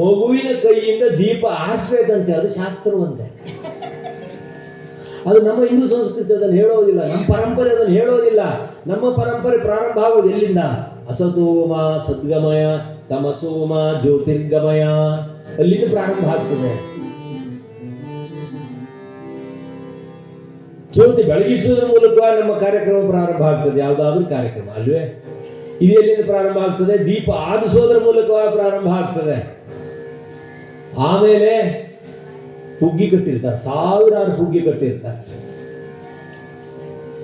Speaker 1: ಮಗುವಿನ ಕೈಯಿಂದ ದೀಪ ಆರಿಸ್ಬೇಕಂತೆ. ಅದು ಶಾಸ್ತ್ರವಂತೆ. ಅದು ನಮ್ಮ ಹಿಂದೂ ಸಂಸ್ಕೃತಿ ಅದನ್ನು ಹೇಳೋದಿಲ್ಲ. ನಮ್ಮ ಪರಂಪರೆ ಅದನ್ನು ಹೇಳೋದಿಲ್ಲ. ನಮ್ಮ ಪರಂಪರೆ ಪ್ರಾರಂಭ ಆಗೋದು ಎಲ್ಲಿಂದ? ಅಸತೋಮ ಸದ್ಗಮಯ, ತಮಸೋಮ ಜ್ಯೋತಿರ್ಗಮಯ, ಅಲ್ಲಿಂದ ಪ್ರಾರಂಭ ಆಗ್ತದೆ. ಜ್ಯೋತಿ ಬೆಳಗಿಸುವುದರ ಮೂಲಕ ನಮ್ಮ ಕಾರ್ಯಕ್ರಮ ಪ್ರಾರಂಭ ಆಗ್ತದೆ. ಯಾವುದಾದ್ರೂ ಕಾರ್ಯಕ್ರಮ ಅಲ್ವೇ? ಇದು ಎಲ್ಲಿಂದ ಪ್ರಾರಂಭ ಆಗ್ತದೆ? ದೀಪ ಆರಿಸೋದ್ರ ಮೂಲಕ ಪ್ರಾರಂಭ ಆಗ್ತದೆ. ಆಮೇಲೆ ಹುಗ್ಗಿ ಕಟ್ಟಿರ್ತಾರೆ, ಸಾವಿರಾರು ಹುಗ್ಗಿ ಕಟ್ಟಿರ್ತಾರೆ.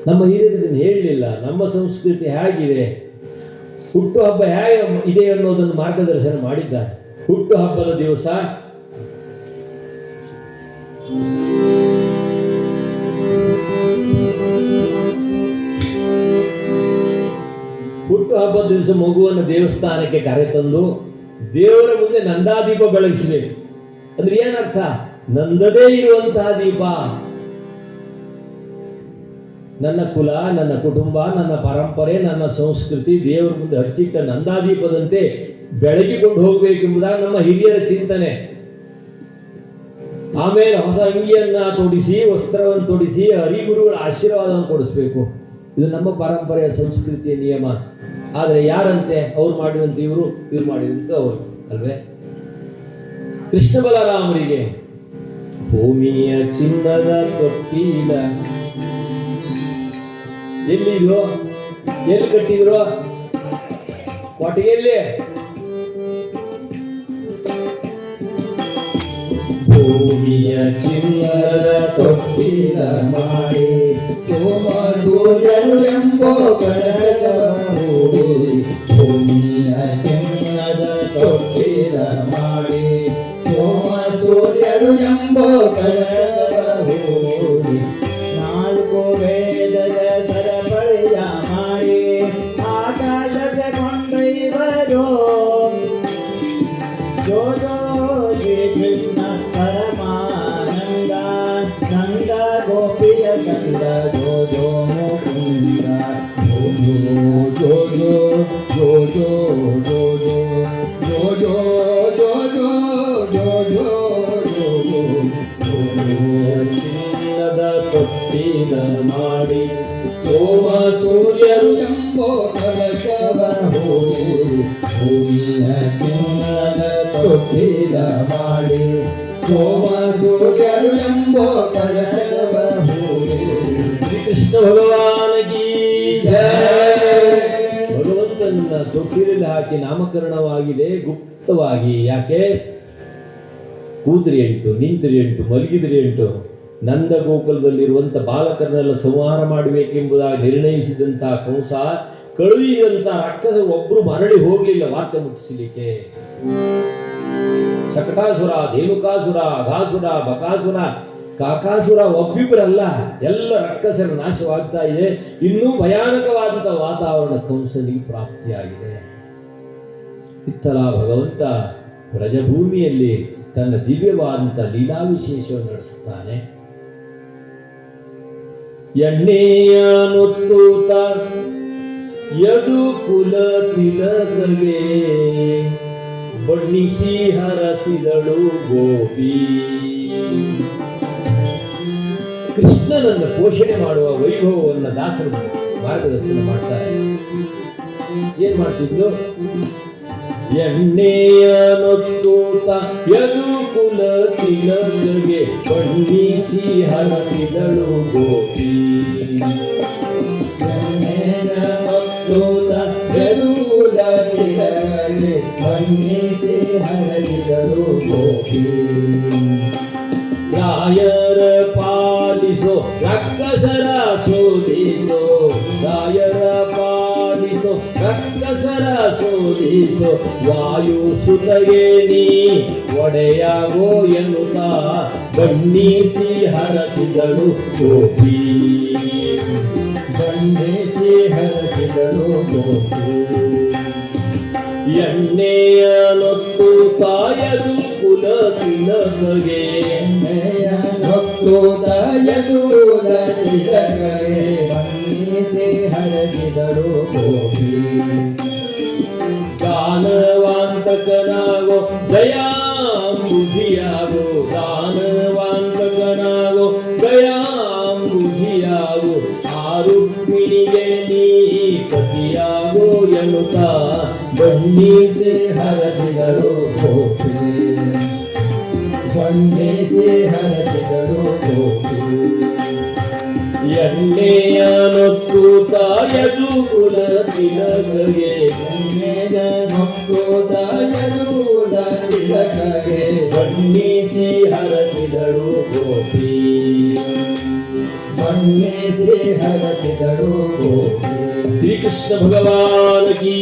Speaker 1: ನಮ್ಮ ಹಿರಿಯರು ಇದನ್ನು ಹೇಳಲಿಲ್ಲ. ನಮ್ಮ ಸಂಸ್ಕೃತಿ ಹೇಗಿದೆ, ಹುಟ್ಟುಹಬ್ಬ ಹೇಗೆ ಇದೆ ಅನ್ನೋದನ್ನು ಮಾರ್ಗದರ್ಶನ ಮಾಡಿದ್ದಾರೆ. ಹುಟ್ಟುಹಬ್ಬದ ದಿವಸ ಹುಟ್ಟುಹಬ್ಬದ ದಿವಸ ಮಗುವನ್ನು ದೇವಸ್ಥಾನಕ್ಕೆ ಕರೆತಂದು ದೇವರ ಮುಂದೆ ನಂದಾದೀಪ ಬೆಳಗಿಸಬೇಕು. ಅಂದ್ರೆ ಏನರ್ಥ? ನಂದದೇ ಇರುವಂತಹ ದೀಪ. ನನ್ನ ಕುಲ, ನನ್ನ ಕುಟುಂಬ, ನನ್ನ ಪರಂಪರೆ, ನನ್ನ ಸಂಸ್ಕೃತಿ ದೇವರ ಮುಂದೆ ಹಚ್ಚಿಟ್ಟ ನಂದಾದೀಪದಂತೆ ಬೆಳಗಿಕೊಂಡು ಹೋಗಬೇಕೆಂಬುದಾಗಿ ನಮ್ಮ ಹಿರಿಯರ ಚಿಂತನೆ. ಆಮೇಲೆ ಹೊಸ ಅಂಗಿಯನ್ನ ತೊಡಿಸಿ, ವಸ್ತ್ರವನ್ನು ತೊಡಿಸಿ, ಹರಿಗುರುಗಳ ಆಶೀರ್ವಾದವನ್ನು ಕೊಡಿಸ್ಬೇಕು. ಇದು ನಮ್ಮ ಪರಂಪರೆಯ ಸಂಸ್ಕೃತಿಯ ನಿಯಮ. ಆದರೆ ಯಾರಂತೆ? ಅವ್ರು ಮಾಡಿದಂತೆ ಇವರು, ಇವ್ರು ಮಾಡಿದಂತೆ ಅವರು, ಅಲ್ವೇ? ಕೃಷ್ಣ ಬಲರಾಮರಿಗೆ ಭೂಮಿಯ ಚಿನ್ನದ ತೊಟ್ಟಿಲ ಎಲ್ಲಿದ್ರು? ಎಲ್ಲಿ ಕಟ್ಟಿದ್ರು? ಕೊಟ್ಟಿಗೆಯಲ್ಲಿ. ಭೂಮಿಯ ಚಿನ್ನದ ತೊಟ್ಟಿಲ ಮಾಡಿ
Speaker 2: ಸೋಮಸೂರ್ಯರು ಎಂಬೋ ಕಡಲೂರಿ. ಭೂಮಿಯ ಚಿನ್ನದ ತೊಟ್ಟಿಲ ಮಾಡಿ ಸೋಮಸೂರ್ಯರು ಎಂಬೋ ಕಡಲೂರಿ. 4 ವೇದದ ಸರಪಳಿಯ ಮಾಡಿ ಆಕಾಶಕ್ಕೆ ಕೊಂಡೊಯ್ವರು. ಜೋ ಜೋ ಶ್ರೀ ಕೃಷ್ಣ ಪರಮಾನಂದ, ನಂದ ಗೋಪಿಯ ಕಂದ, ಜೋ ಜೋ ಮುಕುಂದ. ಜೋ ಜೋ ಜೋ ಜೋ ಜೋ ಜೋ ಜೋ ಜೋ ಜೋ ಜೋ ಜೋ ಜೋ ಜೋ ಜೋ
Speaker 1: ಚಿನ್ನದ ತೊಟ್ಟಿಲ ಮಾಡಿ
Speaker 2: ಸೋಮ ಸೂರ್ಯರು ಎಂಬೋ ಕಲಶವ ಹೋರಿ. ಭೂಮಿಯ ಚಿನ್ನದ ತೊಟ್ಟಿಲ ಮಾಡಿ ಸೋಮ ಸೂರ್ಯರು ಎಂಬೋ ಕಲಶವ ಹೋರಿ.
Speaker 1: ಶ್ರೀಕೃಷ್ಣ ಭಗವಾನಗಿ ಜಯ. ಭಗವಂತನ ತೊಟ್ಟಿಲಲ್ಲಿ ಹಾಕಿ ನಾಮಕರಣವಾಗಿದೆ ಗುಪ್ತವಾಗಿ. ಯಾಕೆ? ಕೂತ್ರಿ 8, ನಿಂತ್ರಿ 8, ಮಲಗಿದ್ರಿ 8. ನಂದಗೋಕುಲದಲ್ಲಿರುವಂಥ ಬಾಲಕರನ್ನೆಲ್ಲ ಸಂಹಾರ ಮಾಡಬೇಕೆಂಬುದಾಗಿ ನಿರ್ಣಯಿಸಿದಂಥ ಕಂಸ ಕಳುಹಿಸಿದಂಥ ರಾಕ್ಷಸ ಒಬ್ಬರು ಮರಳಿ ಹೋಗಲಿಲ್ಲ ವಾರ್ತೆ ಮುಟ್ಟಿಸಲಿಕ್ಕೆ. ಶಕಟಾಸುರ, ಧೇನುಕಾಸುರ, ಅಘಾಸುರ, ಬಕಾಸುರ, ಕಾಕಾಸುರ ಒಬ್ಬಿಬ್ಬರಲ್ಲ, ಎಲ್ಲ ರಾಕ್ಷಸರ ನಾಶವಾಗ್ತಾ ಇದೆ. ಇನ್ನೂ ಭಯಾನಕವಾದಂಥ ವಾತಾವರಣ ಕಂಸನಿಗೆ ಪ್ರಾಪ್ತಿಯಾಗಿದೆ. ಇತ್ತಲ ಭಗವಂತ ಬ್ರಜಭೂಮಿಯಲ್ಲಿ ತನ್ನ ದಿವ್ಯವಾದಂಥ ಲೀಲಾ ವಿಶೇಷವನ್ನು ನಡೆಸ್ತಾನೆ. ಎಣ್ಣೆಯನೊತ್ತೂತ ಯದು ಕುಲ ತಿಲಕಗೆ ಬಣ್ಣಿಸಿ ಹರಸಿದಳು ಗೋಪಿ. ಕೃಷ್ಣನನ್ನು ಪೋಷಣೆ ಮಾಡುವ ವೈಭವವನ್ನು ದಾಸರು ಮಾರ್ಗದರ್ಶನ ಮಾಡ್ತಾರೆ. ಏನ್ ಮಾಡ್ತಿದ್ರು? ಎಣ್ಣೆಯನೊತ್ತೂತ ಯದು ಕುಲ ತಿಲಕಗೆ ಬಣ್ಣಿಸಿ ಹರಸಿದಳು ಗೋಪಿ. ಬಣ್ಣಿಸಿ ಹರಸಿದಳು ಗೋಪಿ. ರಾಯರ ಪಾಲಿಸೋ ರಕ್ಕಸರ ಸೋಲಿಸೋ, ರಾಯರ ಪಾಲಿಸೋ ರಕ್ಕಸರ ಸೋಲಿಸೋ, ವಾಯು ಸುತಗೆ ನೀ ಒಡೆಯಾಗೋ ಎನ್ನುತ್ತ ಬಣ್ಣಿಸಿ ಹರಸಿದಳು ಗೋಪಿ. ಬಣ್ಣಿಸಿ ಹರಸಿದಳು ಗೋಪಿ. ಎಣ್ಣೆಯನೊತ್ತು ಕಾಯದು ಕುಲ ತಿಲಕಗೆ, ಎಣ್ಣೆಯನೊತ್ತು ಕಾಯದು ಕುಲ ತಿಲಕಗೆ ಬಣ್ಣಿಸಿ ಹರಸಿದಳು ಗೋಪಿ. ದಾನವಾಂತಕನಾಗೋ ದಯಾಂಬುಧಿಯಾಗೋ, ದಾನವಾಂತಕನಾಗೋ ದಯಾಂಬುಧಿಯಾಗೋ, ಆರುಕ್ಮಿಣಿಗೆ ನೀ ಪತಿಯಾಗೋ ಎನ್ನುತ್ತ ಬಣ್ಣಿಸಿ ಹರಸಿದಳು ಗೋಪಿ. ಬಣ್ಣಿಸಿ ಹರಸಿದಳು ಗೋಪಿ. ಎಣ್ಣೆಯನೊತ್ತೂತ ಯದು ಕುಲ ತಿಲಕಗೆ, ಎಣ್ಣೆಯನೊತ್ತೂತ ಯದು ಕುಲ ತಿಲಕಗೆ ಬಣ್ಣಿಸಿ ಹರಸಿದಳು ಗೋಪಿ. ಬಣ್ಣಿಸಿ ಹರಸಿದಳು ಗೋಪಿ. ಶ್ರೀಕೃಷ್ಣ ಭಗವಾನ್ ಕೀ.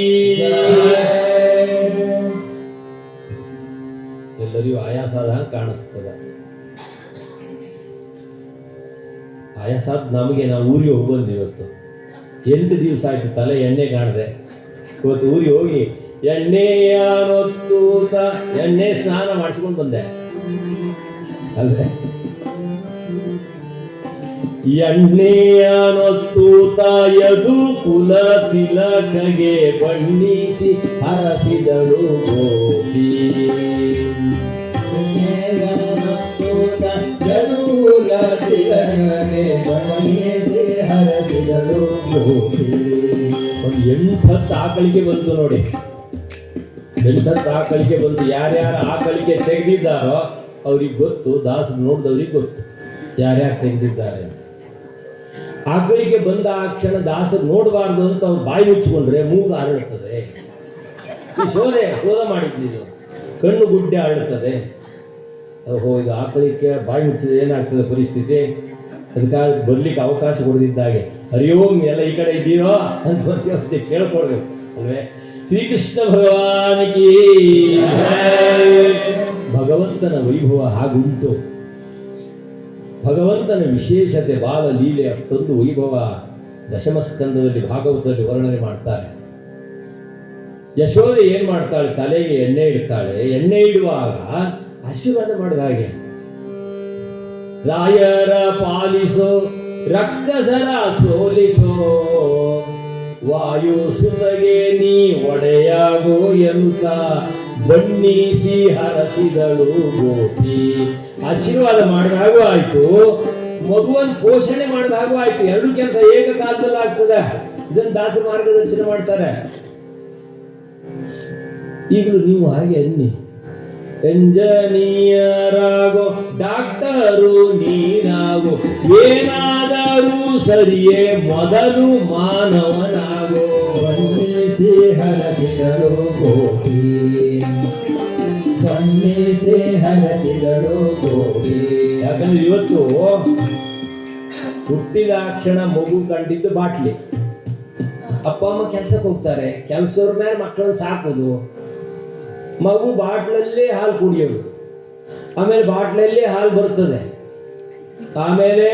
Speaker 1: ಎಲ್ಲರಿಗೂ ಆಯಾಸದ ಕಾಣಿಸ್ತದೆ. ಆಯಾಸಾದ್ ನಮಗೆ, ನಾವು ಊರಿಗೆ ಹೋಗ್ಬಂದು ಇವತ್ತು 8 ದಿವಸ ಆಯ್ತು ತಲೆ ಎಣ್ಣೆ ಕಾಣದೆ. ಇವತ್ತು ಊರಿಗೆ ಹೋಗಿ ಎಣ್ಣೆಯನೊತ್ತೂತ ಎಣ್ಣೆ ಸ್ನಾನ ಮಾಡಿಸ್ಕೊಂಡು ಬಂದೆ ಅಲ್ವೇ. ಎಣ್ಣೆಯನೊತ್ತೂತ ಯದು ಕುಲ ತಿಲಕಗೆ ಬಣ್ಣಿಸಿ ಹರಸಿದಳು ಗೋಪಿ. ಎಣ್ಣೆಯನೊತ್ತೂತ ಯದು ಕುಲ ತಿಲಕಗೆ ಬಣ್ಣಿಸಿ ಹರಸಿದಳು ಗೋಪಿ. ಒಂದು 8 ಆಕಳಿಗೆ ಬಂತು ನೋಡಿ, 8 ಆಕಳಿಗೆ ಬಂತು. ಯಾರ್ಯಾರು ಆಕಳಿಗೆ ತೆಗೆದಿದ್ದಾರೋ ಅವ್ರಿಗೆ ಗೊತ್ತು, ದಾಸರು ನೋಡಿದವ್ರಿಗೆ ಗೊತ್ತು ಯಾರ್ಯಾರು ತೆಗೆದಿದ್ದಾರೆ. ಆಕಳಿಗೆ ಬಂದ ಆ ಕ್ಷಣ ದಾಸರು ನೋಡಬಾರ್ದು ಅಂತ ಅವ್ರು ಬಾಯಿ ಮುಚ್ಚಿಕೊಂಡ್ರೆ ಮೂಗು ಅರಳುತ್ತದೆ. ಈ ಶೋಧ ಮಾಡಿದ್ದು, ಕಣ್ಣು ಗುಡ್ಡೆ ಅರಳುತ್ತದೆ. ಓಹೋ, ಇದು ಆಕಳಿಗೆ ಬಾಯಿ ಮುಚ್ಚಿದ್ರೆ ಏನಾಗ್ತದೆ ಪರಿಸ್ಥಿತಿ, ಅದಕ್ಕಾಗಿ ಬರ್ಲಿಕ್ಕೆ ಅವಕಾಶ ಕೊಡದಿದ್ದಾಗೆ ಹರಿಯೋಮ್ ಎಲ್ಲ ಈ ಕಡೆ ಇದ್ದೀರೋ ಅಂತ ಮತ್ತೆ ಕೇಳ್ಕೊಳ್ಬೇಕು ಅಲ್ವೇ. ಶ್ರೀಕೃಷ್ಣ ಭಗವಾನಿಗೆ ಭಗವಂತನ ವೈಭವ ಹಾಗುಂಟು. ಭಗವಂತನ ವಿಶೇಷತೆ, ಬಾಲ ಲೀಲೆ ಅಷ್ಟೊಂದು ವೈಭವ ದಶಮಸ್ಕಂದದಲ್ಲಿ ಭಾಗವತದಲ್ಲಿ ವರ್ಣನೆ ಮಾಡ್ತಾರೆ. ಯಶೋದೆ ಏನ್ ಮಾಡ್ತಾಳೆ? ತಲೆಗೆ ಎಣ್ಣೆ ಇಡ್ತಾಳೆ. ಎಣ್ಣೆ ಇಡುವಾಗ ಆಶೀರ್ವಾದ ಮಾಡಿದ ಹಾಗೆ, ರಾಯರ ಪಾಲಿಸೋ ರಕ್ಕಸರ ಸೋಲಿಸೋ, ವಾಯು ಸುತಗೆ ನೀ ಒಡೆಯಾಗೋ ಎಂತ ಬಣ್ಣಿಸಿ ಹರಸಿದಳು ಗೋಪಿ. ಆಶೀರ್ವಾದ ಮಾಡಿದಾಗೂ ಆಯ್ತು, ಮಗುವನ್ನು ಪೋಷಣೆ ಮಾಡಿದಾಗೂ ಆಯ್ತು. ಎರಡು ಕೆಲಸ ಏಕಕಾಲದಲ್ಲಿ ಆಗ್ತದೆ. ಇದನ್ನು ದಾಸ ಮಾರ್ಗದರ್ಶನ ಮಾಡ್ತಾರೆ. ಈಗಲೂ ನೀವು ಹಾಗೆ ಅನ್ನಿ, ಎಂಜನೀಯರಾಗೋ ಡಾಕ್ಟರು ನೀನಾಗೋ, ಏನಾದರೂ ಸರಿಯೇ ಮೊದಲು ಮಾನವನಾಗೋ. ಬಣ್ಣಿಸಿ ಹರಸಿದಳು ಗೋಪಿ.
Speaker 2: ಬಣ್ಣಿಸಿ ಹರಸಿದಳು ಗೋಪಿ.
Speaker 1: ಯಾಕಂದ್ರೆ ಇವತ್ತು ಹುಟ್ಟಿದ ಕ್ಷಣ ಮಗು ಕಂಡಿದ್ದು ಬಾಟ್ಲಿ. ಅಪ್ಪ ಅಮ್ಮ ಕೆಲ್ಸಕ್ಕೆ ಹೋಗ್ತಾರೆ, ಕೆಲಸವ್ರ ಮೇಲೆ ಮಕ್ಕಳನ್ನ ಸಾಕೋದು, ಮಗು ಬಾಟ್ಲಲ್ಲೇ ಹಾಲು ಕುಡಿಯೋದು, ಆಮೇಲೆ ಬಾಟ್ಲಲ್ಲೇ ಹಾಲು ಬರ್ತದೆ, ಆಮೇಲೆ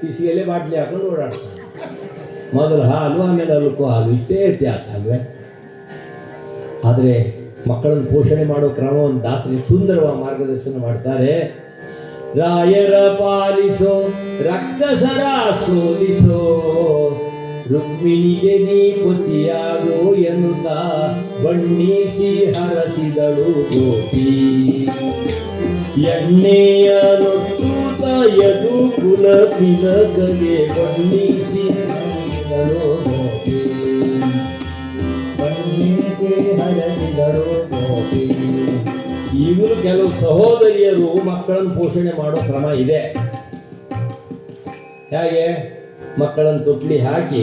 Speaker 1: ಕಿಸಿಯಲ್ಲೇ ಬಾಟ್ಲಿ ಹಾಕೊಂಡು ಓಡಾಡ್ತಾರೆ. ಮೊದಲು ಹಾಲು ಆಮೇಲೆ ಅಲ್ಕೋ ಹಾಲು, ಇಷ್ಟೇ ವ್ಯತ್ಯಾಸ ಅಲ್ವೇ? ಆದರೆ ಮಕ್ಕಳನ್ನು ಪೋಷಣೆ ಮಾಡೋ ಕ್ರಮವನ್ನು ದಾಸರು ಸುಂದರವಾಗಿ ಮಾರ್ಗದರ್ಶನ ಮಾಡ್ತಾರೆ. ರಾಯರ ಪಾಲಿಸೋ ರಕ್ಕಸರ ಸೋಲಿಸೋ, ರುಕ್ಮಿಣಿಗೆ ನೀ ಪತಿಯಾಗೋ ಎನ್ನುತ್ತಾ ಬಣ್ಣಿಸಿ ಹರಸಿದಳು ಗೋಪಿ. ಎಣ್ಣೆಯ ನೊಟ್ಟುತ್ತ ಯದು ಕುಲ ತಿಲಕಗೆ ಬಣ್ಣಿಸಿ ಹರಸಿದಳು ಗೋಪಿ. ಬಣ್ಣಿಸಿ ಹರಸಿದಳು ಗೋಪಿ. ಈಗಲೂ ಕೆಲವು ಸಹೋದರಿಯರು ಮಕ್ಕಳನ್ನು ಪೋಷಣೆ ಮಾಡೋ ಕ್ರಮ ಇದೆ. ಹೇಗೆ? ಮಕ್ಕಳನ್ನು ತೊಟ್ಲಿ ಹಾಕಿ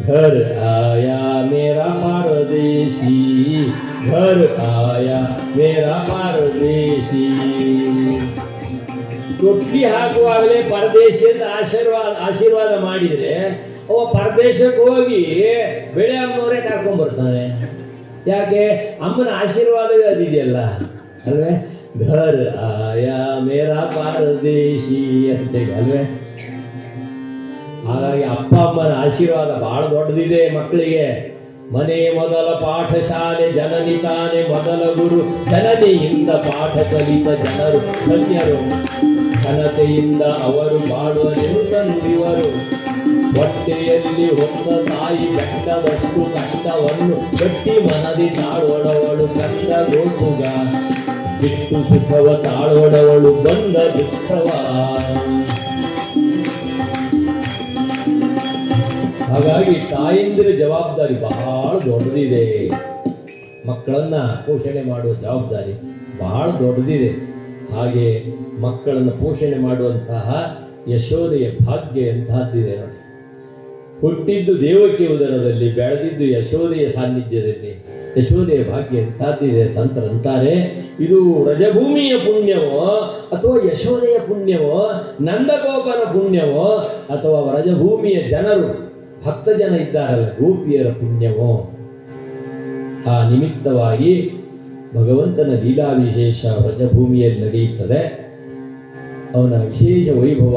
Speaker 1: ಘರ್ ಆಯಾ ಮೇರಾ ಪಾರದೇಶಿ, ಘರ್ ಆಯಾ ಮೇರಾ ಪಾರದೇಶಿ. ತೊಟ್ಲಿ ಹಾಕುವಾಗಲೇ ಪರದೇಶಿ ಅಂತ ಆಶೀರ್ವಾದ ಮಾಡಿದರೆ ಅವ ಪರದೇಶಕ್ಕೆ ಹೋಗಿ ಬೆಳೆ ಅಮ್ಮನವರೇ ಕರ್ಕೊಂಡ್ಬರ್ತಾನೆ. ಯಾಕೆ? ಅಮ್ಮನ ಆಶೀರ್ವಾದವೇ ಅದಿದೆಯಲ್ಲ ಅಲ್ವೇ? ಘರ್ ಆಯಾ ಮೇರಾ ಪಾರದೇಶಿ ಅಂತೇಳಿ ಅಲ್ವೇ? ಹಾಗಾಗಿ ಅಪ್ಪ ಅಮ್ಮನ ಆಶೀರ್ವಾದ ಬಹಳ ದೊಡ್ಡದಿದೆ ಮಕ್ಕಳಿಗೆ. ಮನೆ ಮೊದಲ ಪಾಠಶಾಲೆ, ಜನನಿ ತಾನೆ ಮೊದಲ ಗುರು, ಜನನಿಯಿಂದ ಪಾಠ ಕಲಿತ ಜನರು ಧನ್ಯರು, ಘನತೆಯಿಂದ ಅವರು ಬಾಳುವರೆವು ನುಡಿವರು. ಹೊಟ್ಟೆಯಲ್ಲಿ ಹೊತ್ತ ತಾಯಿ ಬೆಟ್ಟದಷ್ಟು ಕಷ್ಟವನ್ನು ಗಟ್ಟಿ ಮನದಿ ತಾಳೋಡವಳು ಕಂದ ಗೋಸುಗ, ಬಿಟ್ಟು ಸುಖವ ತಾಳೋಡವಳು ಬಂದ ದುಃಖವ. ಹಾಗಾಗಿ ತಾಯಂದಿರ ಜವಾಬ್ದಾರಿ ಬಹಳ ದೊಡ್ಡದಿದೆ. ಮಕ್ಕಳನ್ನ ಪೋಷಣೆ ಮಾಡುವ ಜವಾಬ್ದಾರಿ ಬಹಳ ದೊಡ್ಡದಿದೆ. ಹಾಗೆ ಮಕ್ಕಳನ್ನು ಪೋಷಣೆ ಮಾಡುವಂತಹ ಯಶೋದೆಯ ಭಾಗ್ಯ ಎಂತಹದ್ದಿದೆ ನೋಡಿ. ಹುಟ್ಟಿದ್ದು ದೇವಕಿ ಉದರದಲ್ಲಿ, ಬೆಳೆದಿದ್ದು ಯಶೋದೆಯ ಸಾನ್ನಿಧ್ಯದಲ್ಲಿ. ಯಶೋದೆಯ ಭಾಗ್ಯ ಎಂತಹದ್ದಿದೆ. ಸಂತರಂತಾರೆ, ಇದು ರಜಭೂಮಿಯ ಪುಣ್ಯವೋ ಅಥವಾ ಯಶೋದೆಯ ಪುಣ್ಯವೋ, ನಂದಗೋಪನ ಪುಣ್ಯವೋ ಅಥವಾ ರಜಭೂಮಿಯ ಜನರು ಭಕ್ತ ಜನ ಇದ್ದಾರಲ್ಲ ಗೋಪಿಯರ ಪುಣ್ಯವೋ. ಆ ನಿಮಿತ್ತವಾಗಿ ಭಗವಂತನ ಲೀಲಾ ವಿಶೇಷ ವ್ರಜಭೂಮಿಯಲ್ಲಿ ನಡೆಯುತ್ತದೆ. ಅವನ ವಿಶೇಷ ವೈಭವ,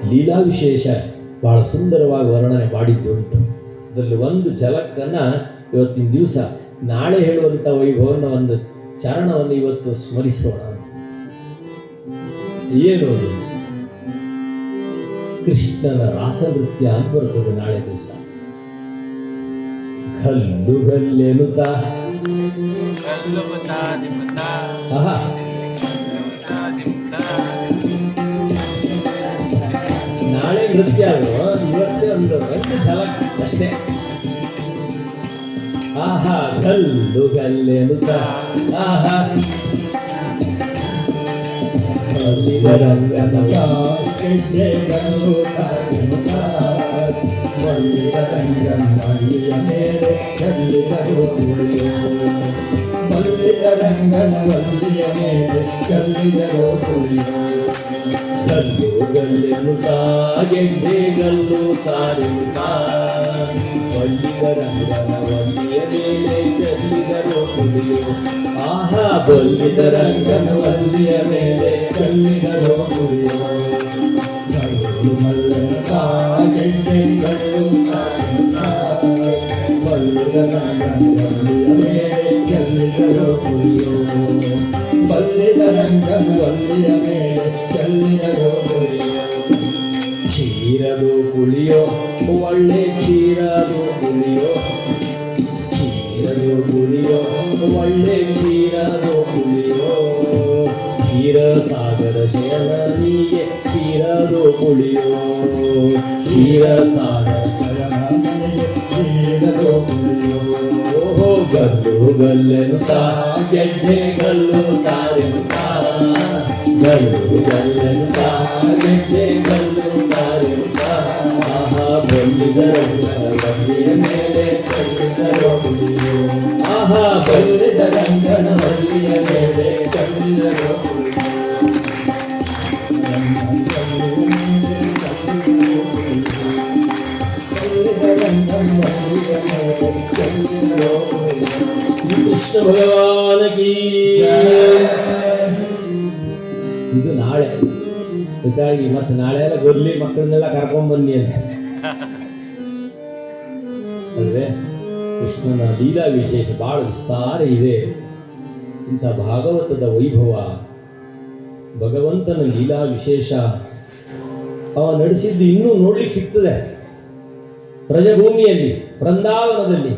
Speaker 1: ಲೀಲಾ ವಿಶೇಷ ಬಹಳ ಸುಂದರವಾಗಿ ವರ್ಣನೆ ಮಾಡಿದ್ದುಂಟು. ಅದರಲ್ಲಿ ಒಂದು ಝಲಕ್ಕನ್ನು ಇವತ್ತಿನ ದಿವಸ, ನಾಳೆ ಹೇಳುವಂಥ ವೈಭವನ ಒಂದು ಚರಣವನ್ನು ಇವತ್ತು ಸ್ಮರಿಸೋಣ. ಏನು ಅದು? ಕೃಷ್ಣನ ರಾಸನೃತ್ಯ ಅಂತ ಬರ್ತದೆ ನಾಳೆ ದಿವಸ. ಗಲ್ಲು ಗಲ್ಲೆನುತ ನಾಳೆ ನೃತ್ಯ ಅದು. ಇವತ್ತೇ ಒಂದು ಝಲಕ್ ಅಷ್ಟೇ. ಆಹಾ ಗಲ್ಲು ಗಲ್ಲೆನುತ, ಆಹಾ
Speaker 2: ಗೆಡ್ಡೆಗಳು ತಾಗಿರುತ್ತ, ಮಲ್ಲಿಯ ರಂಗನ ಮಲ್ಲಿಯ ಮೇಲೆ ಚೆಲ್ಲಿದರು ತುಳಿಯೋ, ಮಲ್ಲಿಯ ರಂಗನ ಮಲ್ಲಿಯ ಮೇಲೆ ಚೆಲ್ಲಿದರು ತುಳಿಯೋ.
Speaker 1: ಗಲ್ಲು ಗಲ್ಲೆನುತ ಗೆಡ್ಡೆಗಲ್ಲು ತಾರಿರುತ್ತ, ಮಲ್ಲಿಯ ರಂಗನ ಮಲ್ಲಿಯ ಮೇಲೆ ಚೆಲ್ಲಿದರು ತುಳಿಯೋ. ಆಹಾ ಬಲ್ಲಿದ ರಂಗನ ಮಲ್ಲಿಯ ಮೇಲೆ
Speaker 2: ಚೆಲ್ಲಿದರು ತುಳಿಯೋ. ಗಲ್ಲು ಮಲ್ಲನ ಗೆಡ್ಡೆಗಳು ತಾಗಿರುತ್ತ, ಮಲ್ಲಿಯ ರಂಗನ ಮಲ್ಲಿಯ ಮೇಲೆ ಚೆಲ್ಲಿದರು ತುಳಿಯೋ, ಮಲ್ಲಿಯ ರಂಗನ ಮಲ್ಲಿಯ ಮೇಲೆ ಚೆಲ್ಲಿದರು ತುಳಿಯೋ.
Speaker 1: ಕ್ಷೀರದು ಕುಳಿಯೋ ಒಳ್ಳೆ ಕ್ಷೀರದು ಕುಳಿಯೋ, ಕ್ಷೀರದು ಕುಳಿಯೋ ಒಳ್ಳೆ ಕ್ಷೀರದು ಕುಳಿಯೋ. ಕ್ಷೀರ ಸಾಗರ ಶಯನಿಗೆ ಕ್ಷೀರದು ಕುಳಿಯೋ, ಕ್ಷೀರ ಸಾಗರ
Speaker 2: ಕ್ಷೀರದು ಕುಳಿಯೋ.
Speaker 1: ಓಹೋ ಗಲ್ಲು ಗಲ್ಲೆನುತ ಗೆಡ್ಡೆ ಗಲ್ಲು ತಾರೆನುತ, ಗಲ್ಲು ಗಲ್ಲೆನುತ ಗೆಡ್ಡೆ ಗಲ್ಲು ತಾರೆನುತ. ಆಹಾ ಬಲ್ಲಿದ ರಂಗನ ಮಲ್ಲಿಯ ಮೇಲೆ ಚೆಲ್ಲಿದರು ತುಳಿಯೋ, ಆಹಾ ಬಲ್ಲಿದ ರಂಗನ ಮಲ್ಲಿಯ ಮೇಲೆ
Speaker 2: ಚಂದಿರರು
Speaker 1: ಕೃಷ್ಣ ಭಗವಾನ ಕೀ ಇದು ನಾಳೆ ಹೀಗಾಗಿ ಮತ್ತೆ ನಾಳೆ ಎಲ್ಲ ಗೊರ್ಲಿ ಮಕ್ಕಳನ್ನೆಲ್ಲ ಕರ್ಕೊಂಡ್ ಬನ್ನಿ ಅಂತ ಅಲ್ವೇ. ಕೃಷ್ಣನ ಲೀಲಾ ವಿಶೇಷ ಬಹಳ ವಿಸ್ತಾರ ಇದೆ. ಇಂಥ ಭಾಗವತದ ವೈಭವ, ಭಗವಂತನ ಲೀಲಾ ವಿಶೇಷ ಅವ ನಡೆಸಿದ್ದು ಇನ್ನೂ ನೋಡ್ಲಿಕ್ಕೆ ಸಿಗ್ತದೆ. ಬ್ರಜಭೂಮಿಯಲ್ಲಿ ಬೃಂದಾವನದಲ್ಲಿ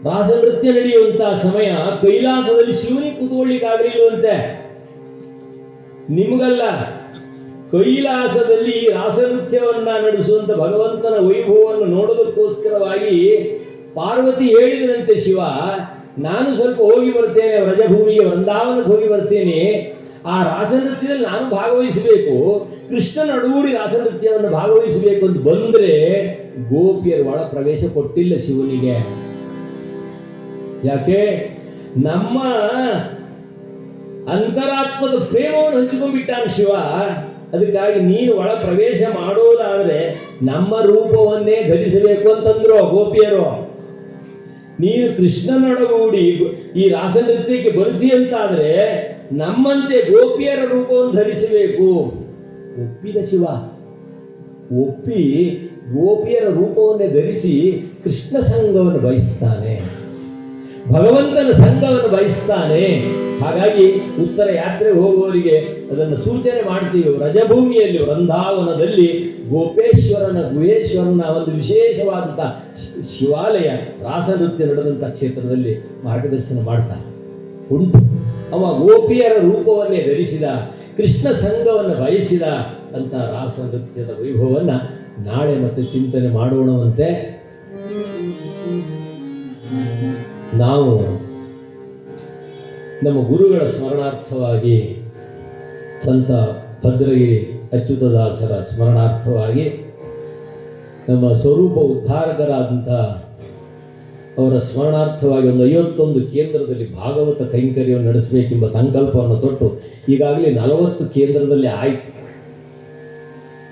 Speaker 1: ರಾಸನೃತ್ಯ ನಡೆಯುವಂತಹ ಸಮಯ ಕೈಲಾಸದಲ್ಲಿ ಶಿವನಿಗೆ ಕೂತ್ಕೊಳ್ಳಿಕ್ಕಾಗಲಿಲ್ವಂತೆ. ನಿಮಗಲ್ಲ, ಕೈಲಾಸದಲ್ಲಿ ರಾಸನೃತ್ಯವನ್ನ ನಡೆಸುವಂತ ಭಗವಂತನ ವೈಭವವನ್ನು ನೋಡೋದಕ್ಕೋಸ್ಕರವಾಗಿ ಪಾರ್ವತಿ ಹೇಳಿದರಂತೆ, ಶಿವ ನಾನು ಸ್ವಲ್ಪ ಹೋಗಿ ಬರ್ತೇನೆ, ವ್ರಜಭೂಮಿಗೆ ವೃಂದಾವನಕ್ಕೆ ಹೋಗಿ ಬರ್ತೇನೆ, ಆ ರಾಸನೃತ್ಯದಲ್ಲಿ ನಾನು ಭಾಗವಹಿಸಬೇಕು, ಕೃಷ್ಣನ ಅಡೂರಿ ರಾಸನೃತ್ಯವನ್ನು ಭಾಗವಹಿಸಬೇಕು ಅಂತ ಬಂದ್ರೆ ಗೋಪಿಯರು ಒಳ ಪ್ರವೇಶ ಕೊಟ್ಟಿಲ್ಲ ಶಿವನಿಗೆ. ಯಾಕೆ? ನಮ್ಮ ಅಂತರಾತ್ಮದ ಪ್ರೇಮವನ್ನು ಹಂಚಿಕೊಂಡ್ಬಿಟ್ಟಾನ ಶಿವ. ಅದಕ್ಕಾಗಿ ನೀನು ಒಳ ಪ್ರವೇಶ ಮಾಡೋದಾದ್ರೆ ನಮ್ಮ ರೂಪವನ್ನೇ ಧರಿಸಬೇಕು ಅಂತಂದ್ರು ಗೋಪಿಯರು. ನೀನು ಕೃಷ್ಣನೊಡಗೂಡಿ ಈ ರಾಸನೃತ್ಯಕ್ಕೆ ಬರ್ತೀಯಂತಾದ್ರೆ ನಮ್ಮಂತೆ ಗೋಪಿಯರ ರೂಪವನ್ನು ಧರಿಸಬೇಕು. ಒಪ್ಪಿದ ಶಿವ. ಒಪ್ಪಿ ಗೋಪಿಯರ ರೂಪವನ್ನೇ ಧರಿಸಿ ಕೃಷ್ಣ ಸಂಘವನ್ನು ಬಯಸ್ತಾನೆ, ಭಗವಂತನ ಸಂಘವನ್ನು ಬಯಸ್ತಾನೆ. ಹಾಗಾಗಿ ಉತ್ತರ ಯಾತ್ರೆ ಹೋಗುವವರಿಗೆ ಅದನ್ನು ಸೂಚನೆ ಮಾಡ್ತೀವಿ. ವ್ರಜಭೂಮಿಯಲ್ಲಿ ವೃಂದಾವನದಲ್ಲಿ ಗೋಪೇಶ್ವರನ ಗುಹೇಶ್ವರನ ಒಂದು ವಿಶೇಷವಾದಂಥ ಶಿವಾಲಯ ರಾಸನೃತ್ಯ ನಡೆದಂಥ ಕ್ಷೇತ್ರದಲ್ಲಿ ಮಾರ್ಗದರ್ಶನ ಮಾಡ್ತಾರೆ ಉಂಟು. ಅವ ಗೋಪಿಯರ ರೂಪವನ್ನೇ ಧರಿಸಿದ, ಕೃಷ್ಣ ಸಂಘವನ್ನು ಬಯಸಿದ ಅಂತ ರಾಸನೃತ್ಯದ ವೈಭವವನ್ನು ನಾಳೆ ಮತ್ತೆ ಚಿಂತನೆ ಮಾಡೋಣವಂತೆ. ನಾವು ನಮ್ಮ ಗುರುಗಳ ಸ್ಮರಣಾರ್ಥವಾಗಿ ಸಂತ ಭದ್ರಗಿರಿ ಅಚ್ಯುತದಾಸರ ಸ್ಮರಣಾರ್ಥವಾಗಿ ನಮ್ಮ ಸ್ವರೂಪ ಉದ್ಧಾರಕರಾದಂಥ ಅವರ ಸ್ಮರಣಾರ್ಥವಾಗಿ ಒಂದು 51 ಕೇಂದ್ರದಲ್ಲಿ ಭಾಗವತ ಕೈಂಕರ್ಯವನ್ನು ನಡೆಸಬೇಕೆಂಬ ಸಂಕಲ್ಪವನ್ನು ತೊಟ್ಟು ಈಗಾಗಲೇ 40 ಕೇಂದ್ರದಲ್ಲಿ ಆಯಿತು.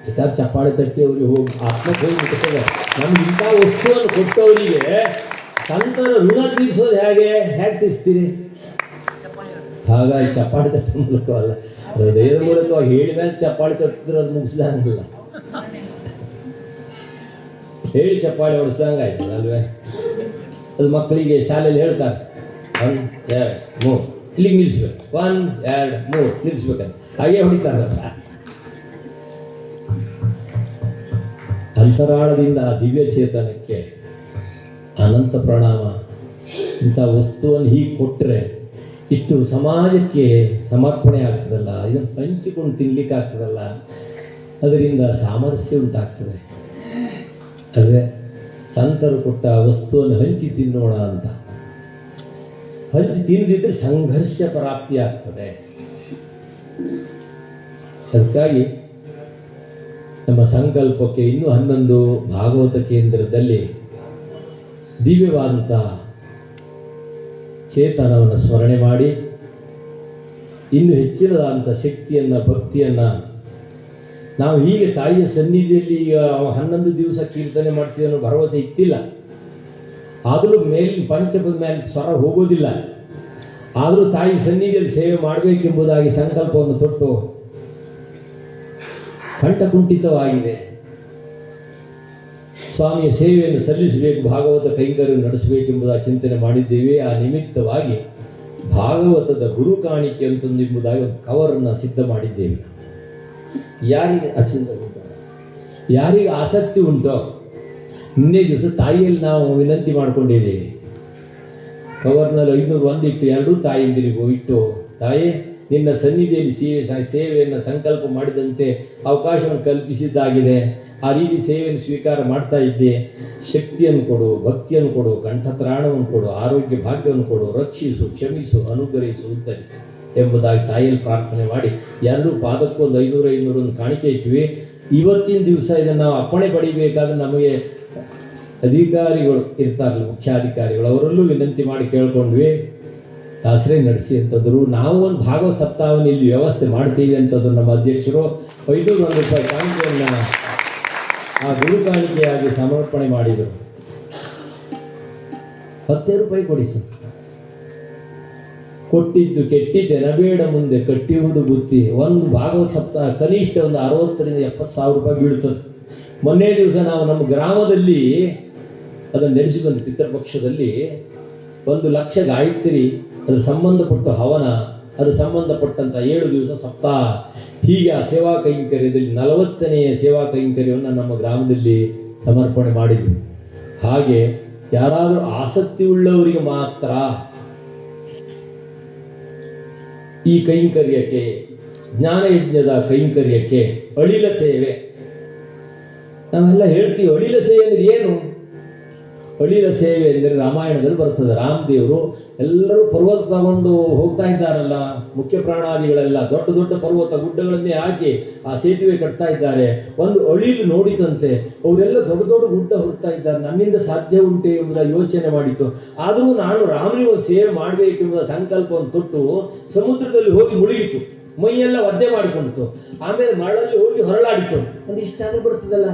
Speaker 1: ಯಾಕಂದ್ರೆ ಚಪ್ಪಾಳೆ ತಟ್ಟಿ ಅವರಿಗೆ ಹೋಗಿ ಆತ್ಮಕ್ಕೆ ಹೋಗಿಬಿಡ್ತದೆ. ನಮ್ಗೆ ಇಂಥ ವಸ್ತುವನ್ನು ಕೊಟ್ಟವರಿಗೆ ಸಂತರ ಋಣ ತೀರಿಸೋದು ಹೇಗೆ ತೀರಿಸ್ತೀರಿ? ಹಾಗಾಗಿ ಚಪ್ಪಾಳೆ ತಟ್ಟೆ ಮೂಲಕವಲ್ಲ, ಹೃದಯದ ಮೂಲಕವಾಗಿ ಹೇಳಿ ಮೇಲೆ ಚಪ್ಪಾಳೆ ತಟ್ಟಿದ್ರೆ ಅದು ಮುಗಿಸ್ದಂಗಿಲ್ಲ, ಹೇಳಿ ಚಪ್ಪಾಳೆ ಹೊಡಿಸ್ದಂಗಾಯ್ತು ಅಲ್ವೇ. ಅದು ಮಕ್ಕಳಿಗೆ ಶಾಲೆಯಲ್ಲಿ ಹೇಳ್ತಾರೆ 1 2 3 ಇಲ್ಲಿಗೆ ನಿಲ್ಲಿಸ್ಬೇಕು, 1 2 3 ನಿಲ್ಲಿಸ್ಬೇಕಂತ ಹಾಗೆ ಹೊಡಿತಾರಲ್ಲ. ಅಂತರಾಳದಿಂದ ಆ ದಿವ್ಯ ಚೇತನಕ್ಕೆ ಅನಂತ ಪ್ರಣಾಮ. ಇಂಥ ವಸ್ತುವನ್ನು ಹೀಗೆ ಕೊಟ್ಟರೆ ಇಷ್ಟು ಸಮಾಜಕ್ಕೆ ಸಮರ್ಪಣೆ ಆಗ್ತದಲ್ಲ, ಇದನ್ನು ಹಂಚಿಕೊಂಡು ತಿನ್ಲಿಕ್ಕೆ ಆಗ್ತದಲ್ಲ, ಅದರಿಂದ ಸಾಮರಸ್ಯ ಉಂಟಾಗ್ತದೆ. ಅದೇ ಸಂತರು ಕೊಟ್ಟ ವಸ್ತುವನ್ನು ಹಂಚಿ ತಿನ್ನೋಣ ಅಂತ. ಹಂಚಿ ತಿನ್ನದಿದ್ದರೆ ಸಂಘರ್ಷ ಪ್ರಾಪ್ತಿ ಆಗ್ತದೆ. ಅದಕ್ಕಾಗಿ ನಮ್ಮ ಸಂಕಲ್ಪಕ್ಕೆ ಇನ್ನೂ 11 ಭಾಗವತ ಕೇಂದ್ರದಲ್ಲಿ ದಿವ್ಯವಾದಂಥ ಚೇತನವನ್ನು ಸ್ಮರಣೆ ಮಾಡಿ ಇನ್ನು ಹೆಚ್ಚಿನದಾದಂಥ ಶಕ್ತಿಯನ್ನು, ಭಕ್ತಿಯನ್ನು ನಾವು ಹೀಗೆ ತಾಯಿಯ ಸನ್ನಿಧಿಯಲ್ಲಿ ಈಗ 11 ದಿವಸ ಕೀರ್ತನೆ ಮಾಡ್ತೀವಿ ಅನ್ನೋ ಭರವಸೆ ಇತ್ತಿಲ್ಲ. ಆದರೂ ಮೇಲಿನ ಪಂಚಪದ ಮೇಲೆ ಸ್ವರ ಹೋಗೋದಿಲ್ಲ. ಆದರೂ ತಾಯಿ ಸನ್ನಿಧಿಯಲ್ಲಿ ಸೇವೆ ಮಾಡಬೇಕೆಂಬುದಾಗಿ ಸಂಕಲ್ಪವನ್ನು ತೊಟ್ಟು ಕಂಠಕುಂಠಿತವಾಗಿದೆ. ಸ್ವಾಮಿಯ ಸೇವೆಯನ್ನು ಸಲ್ಲಿಸಬೇಕು, ಭಾಗವತ ಕೈಂಕರ್ಯ ನಡೆಸಬೇಕೆಂಬುದ ಚಿಂತನೆ ಮಾಡಿದ್ದೇವೆ. ಆ ನಿಮಿತ್ತವಾಗಿ ಭಾಗವತದ ಗುರು ಕಾಣಿಕೆ ಎಂಬುದಾಗಿ ಒಂದು ಕವರನ್ನು ಸಿದ್ಧ ಮಾಡಿದ್ದೇವೆ. ಯಾರಿಗೆ ಯಾರಿಗೆ ಆಸಕ್ತಿ ಉಂಟೋ ನಿನ್ನೆ ದಿವಸ ತಾಯಿಯಲ್ಲಿ ನಾವು ವಿನಂತಿ ಮಾಡಿಕೊಂಡಿದ್ದೇವೆ. ಕವರ್ನಲ್ಲಿ 501 ಇಟ್ಟು 2 ತಾಯಿಯಂದಿರಿಗೂ ಇಟ್ಟು, ತಾಯಿ ನಿನ್ನ ಸನ್ನಿಧಿಯಲ್ಲಿ ಸೇವೆಯನ್ನು ಸಂಕಲ್ಪ ಮಾಡಿದಂತೆ ಅವಕಾಶವನ್ನು ಕಲ್ಪಿಸಿದ್ದಾಗಿದೆ. ಆ ರೀತಿ ಸೇವೆಯನ್ನು ಸ್ವೀಕಾರ ಮಾಡ್ತಾ ಇದ್ದೆ. ಶಕ್ತಿಯನ್ನು ಕೊಡು, ಭಕ್ತಿಯನ್ನು ಕೊಡು, ಕಂಠತ್ರಾಣವನ್ನು ಕೊಡು, ಆರೋಗ್ಯ ಭಾಗ್ಯವನ್ನು ಕೊಡು, ರಕ್ಷಿಸು, ಕ್ಷಮಿಸು, ಅನುಗ್ರಹಿಸು, ಉದ್ಧರಿಸು ಎಂಬುದಾಗಿ ತಾಯಿಯಲ್ಲಿ ಪ್ರಾರ್ಥನೆ ಮಾಡಿ 2 ಪಾದಕ್ಕೊಂದು 500 ಒಂದು ಕಾಣಿಕೆ ಇಟ್ವಿ. ಇವತ್ತಿನ ದಿವಸ ಇದನ್ನು ನಾವು ಅಪ್ಪಣೆ ಪಡಿಬೇಕಾದ್ರೆ ನಮಗೆ ಅಧಿಕಾರಿಗಳು ಇರ್ತಾರಲ್ಲ, ಮುಖ್ಯಾಧಿಕಾರಿಗಳು, ಅವರಲ್ಲೂ ವಿನಂತಿ ಮಾಡಿ ಕೇಳ್ಕೊಂಡ್ವಿ. ದಾಸರೇ ನಡೆಸಿ ಅಂತಂದರು. ನಾವು ಒಂದು ಭಾಗವತ ಸಪ್ತಾಹವನ್ನು ಇಲ್ಲಿ ವ್ಯವಸ್ಥೆ ಮಾಡ್ತೀವಿ ಅಂತಂದ್ರು ನಮ್ಮ ಅಧ್ಯಕ್ಷರು. 500 ರೂಪಾಯಿ ಕಾಣಿಕೆಯನ್ನು ಆ ಗುರು ಕಾಣಿಕೆಯಾಗಿ ಸಮರ್ಪಣೆ ಮಾಡಿದರು. 10 ರೂಪಾಯಿ ಕೊಡಿ ಸರ್. ಕೊಟ್ಟಿದ್ದು ಕೆಟ್ಟಿದ್ದೆನಬೇಡ ಮುಂದೆ ಕಟ್ಟಿಯುವುದು ಬುತ್ತಿ. ಒಂದು ಭಾಗವತ ಸಪ್ತಾಹ ಕನಿಷ್ಠ ಒಂದು 60,000 ರಿಂದ 70,000 ರೂಪಾಯಿ ಬೀಳ್ತದೆ. ಮೊನ್ನೆ ದಿವಸ ನಾವು ನಮ್ಮ ಗ್ರಾಮದಲ್ಲಿ ಅದನ್ನು ನಡೆಸಿ ಬಂದು ಪಿತೃಪಕ್ಷದಲ್ಲಿ 1 ಲಕ್ಷ ಗಾಯತ್ರಿ, ಅದು ಸಂಬಂಧಪಟ್ಟ ಹವನ, ಅದು ಸಂಬಂಧಪಟ್ಟಂಥ 7 ದಿವಸ ಸಪ್ತಾಹ, ಹೀಗೆ ಆ ಸೇವಾ ಕೈಂಕರ್ಯದಲ್ಲಿ 40ನೆಯ ಸೇವಾ ಕೈಂಕರ್ಯವನ್ನು ನಮ್ಮ ಗ್ರಾಮದಲ್ಲಿ ಸಮರ್ಪಣೆ ಮಾಡಿದ್ವಿ. ಹಾಗೆ ಯಾರಾದರೂ ಆಸಕ್ತಿ ಉಳ್ಳವರಿಗೆ ಮಾತ್ರ ಈ ಕೈಂಕರ್ಯಕ್ಕೆ, ಜ್ಞಾನಯಜ್ಞದ ಕೈಂಕರ್ಯಕ್ಕೆ ಅಳಿಲ ಸೇವೆ. ನಾವೆಲ್ಲ ಹೇಳ್ತೀವಿ ಅಳಿಲ ಸೇವೆ ಅಂದರೆ ಏನು? ಅಳಿಲ ಸೇವೆ ಎಂದರೆ ರಾಮಾಯಣದಲ್ಲಿ ಬರ್ತದೆ. ರಾಮದೇವರು ಎಲ್ಲರೂ ಪರ್ವತ ತಗೊಂಡು ಹೋಗ್ತಾ ಇದ್ದಾರಲ್ಲ, ಮುಖ್ಯ ಪ್ರಾಣಾದಿಗಳೆಲ್ಲ ದೊಡ್ಡ ದೊಡ್ಡ ಪರ್ವತ ಗುಡ್ಡಗಳನ್ನೇ ಹಾಕಿ ಆ ಸೇತುವೆ ಕಟ್ತಾ ಇದ್ದಾರೆ. ಒಂದು ಅಳಿಲು ನೋಡಿತಂತೆ, ಅವರೆಲ್ಲ ದೊಡ್ಡ ದೊಡ್ಡ ಗುಡ್ಡ ಹೊರಡ್ತಾ ಇದ್ದಾರೆ, ನನ್ನಿಂದ ಸಾಧ್ಯ ಉಂಟೆ ಎಂಬುದ ಯೋಚನೆ ಮಾಡಿತು. ಆದರೂ ನಾನು ರಾಮನಿಗೆ ಒಂದು ಸೇವೆ ಮಾಡಬೇಕೆಂಬುದ ಸಂಕಲ್ಪವನ್ನು ತೊಟ್ಟು ಸಮುದ್ರದಲ್ಲಿ ಹೋಗಿ ಮುಳುಗಿತು, ಮೈಯೆಲ್ಲ ಒದ್ದೆ ಮಾಡಿಕೊಂಡಿತು. ಆಮೇಲೆ ಮರಳಲ್ಲಿ ಹೋಗಿ ಹೊರಳಾಡಿತು. ಒಂದು ಇಷ್ಟಾದರೂ ಬರ್ತದಲ್ಲ,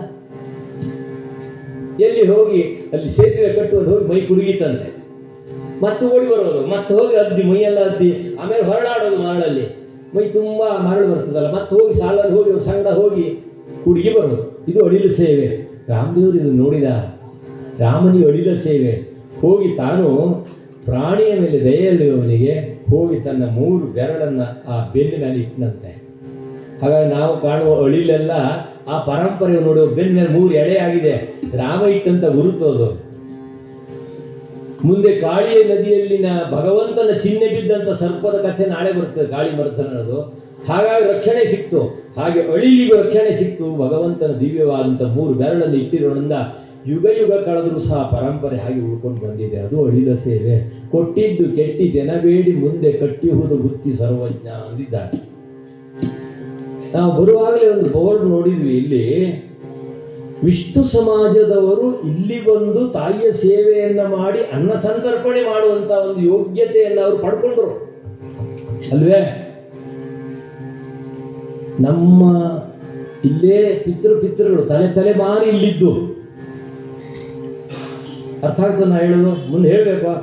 Speaker 1: ಎಲ್ಲಿ ಹೋಗಿ ಅಲ್ಲಿ ಸೇತುವೆ ಕಟ್ಟುವುದು ಹೋಗಿ ಮೈ ಕುಡುಗಿತಂತೆ, ಮತ್ತೆ ಓಡಿ ಬರೋದು, ಮತ್ತೆ ಹೋಗಿ ಅದ್ದಿ ಮೈಯೆಲ್ಲ ಅದ್ದಿ, ಆಮೇಲೆ ಹೊರಳಾಡೋದು ಮರಳಲ್ಲಿ, ಮೈ ತುಂಬ ಮರಳು ಬರ್ತದಲ್ಲ, ಮತ್ತೆ ಹೋಗಿ ಸಾಲಲ್ಲಿ ಹೋಗಿ ಅವ್ರ ಸಂಗಡ ಹೋಗಿ ಕುಡುಗಿ ಬರೋದು. ಇದು ಅಳಿಲ ಸೇವೆ. ರಾಮದೇವರು ಇದು ನೋಡಿದ. ರಾಮನಿಗೆ ಅಳಿಲ ಸೇವೆ. ಹೋಗಿ ತಾನು ಪ್ರಾಣಿಯ ಮೇಲೆ ದಯೆಯಲ್ಲಿರುವವನಿಗೆ ಹೋಗಿ ತನ್ನ 3 ಬೆರಳನ್ನು ಆ ಬೆನ್ನಿನಲ್ಲಿ ಇಟ್ಟನಂತೆ. ಹಾಗಾಗಿ ನಾವು ಕಾಣುವ ಅಳಿಲೆಲ್ಲ ಆ ಪರಂಪರೆ ನೋಡುವ ಬೆನ್ನ ಮೇಲೆ 3 ಎಳೆ ಆಗಿದೆ, ರಾಮ ಇಟ್ಟಂತ ಗುರುತೋದು. ಮುಂದೆ ಕಾಳಿಯ ನದಿಯಲ್ಲಿನ ಭಗವಂತನ ಚಿಹ್ನೆ ಬಿದ್ದಂಥ ಸರ್ಪದ ಕಥೆ ನಾಳೆ ಬರ್ತದೆ, ಕಾಳಿ ಮರ್ತನ ಅನ್ನೋದು. ಹಾಗಾಗಿ ರಕ್ಷಣೆ ಸಿಕ್ತು. ಹಾಗೆ ಅಳಿಲಿಗೂ ರಕ್ಷಣೆ ಸಿಕ್ತು. ಭಗವಂತನ ದಿವ್ಯವಾದಂಥ 3 ಬೆರಳನ್ನು ಇಟ್ಟಿರೋದ್ರಿಂದ ಯುಗ ಯುಗ ಕಳೆದರೂ ಸಹ ಪರಂಪರೆ ಹಾಗೆ ಉಳ್ಕೊಂಡು ಬಂದಿದೆ. ಅದು ಅಳಿಲ ಸೇವೆ. ಕೊಟ್ಟಿದ್ದು ಕೆಟ್ಟಿದ್ದೆನಬೇಡಿ ಮುಂದೆ ಕಟ್ಟಿಯುವುದು ಬುತ್ತಿ ಸರ್ವಜ್ಞ ಅಂದಿದ್ದಾರೆ. ನಾವು ಬರುವಾಗಲೇ ಒಂದು ಬೋರ್ಡ್ ನೋಡಿದ್ವಿ. ಇಲ್ಲಿ ವಿಷ್ಣು ಸಮಾಜದವರು ಇಲ್ಲಿ ಬಂದು ತಾಯಿಯ ಸೇವೆಯನ್ನು ಮಾಡಿ ಅನ್ನ ಸಂತರ್ಪಣೆ ಮಾಡುವಂಥ ಒಂದು ಯೋಗ್ಯತೆಯನ್ನು ಅವರು ಪಡ್ಕೊಂಡ್ರು ಅಲ್ವೇ? ನಮ್ಮ ಇಲ್ಲೇ ಪಿತೃಗಳು ತಲೆಮಾರಿ ಇಲ್ಲಿದ್ದು. ಅರ್ಥ ಆಗ್ತದೆ ನಾ ಹೇಳೋದು? ಮುಂದೆ ಹೇಳಬೇಕು.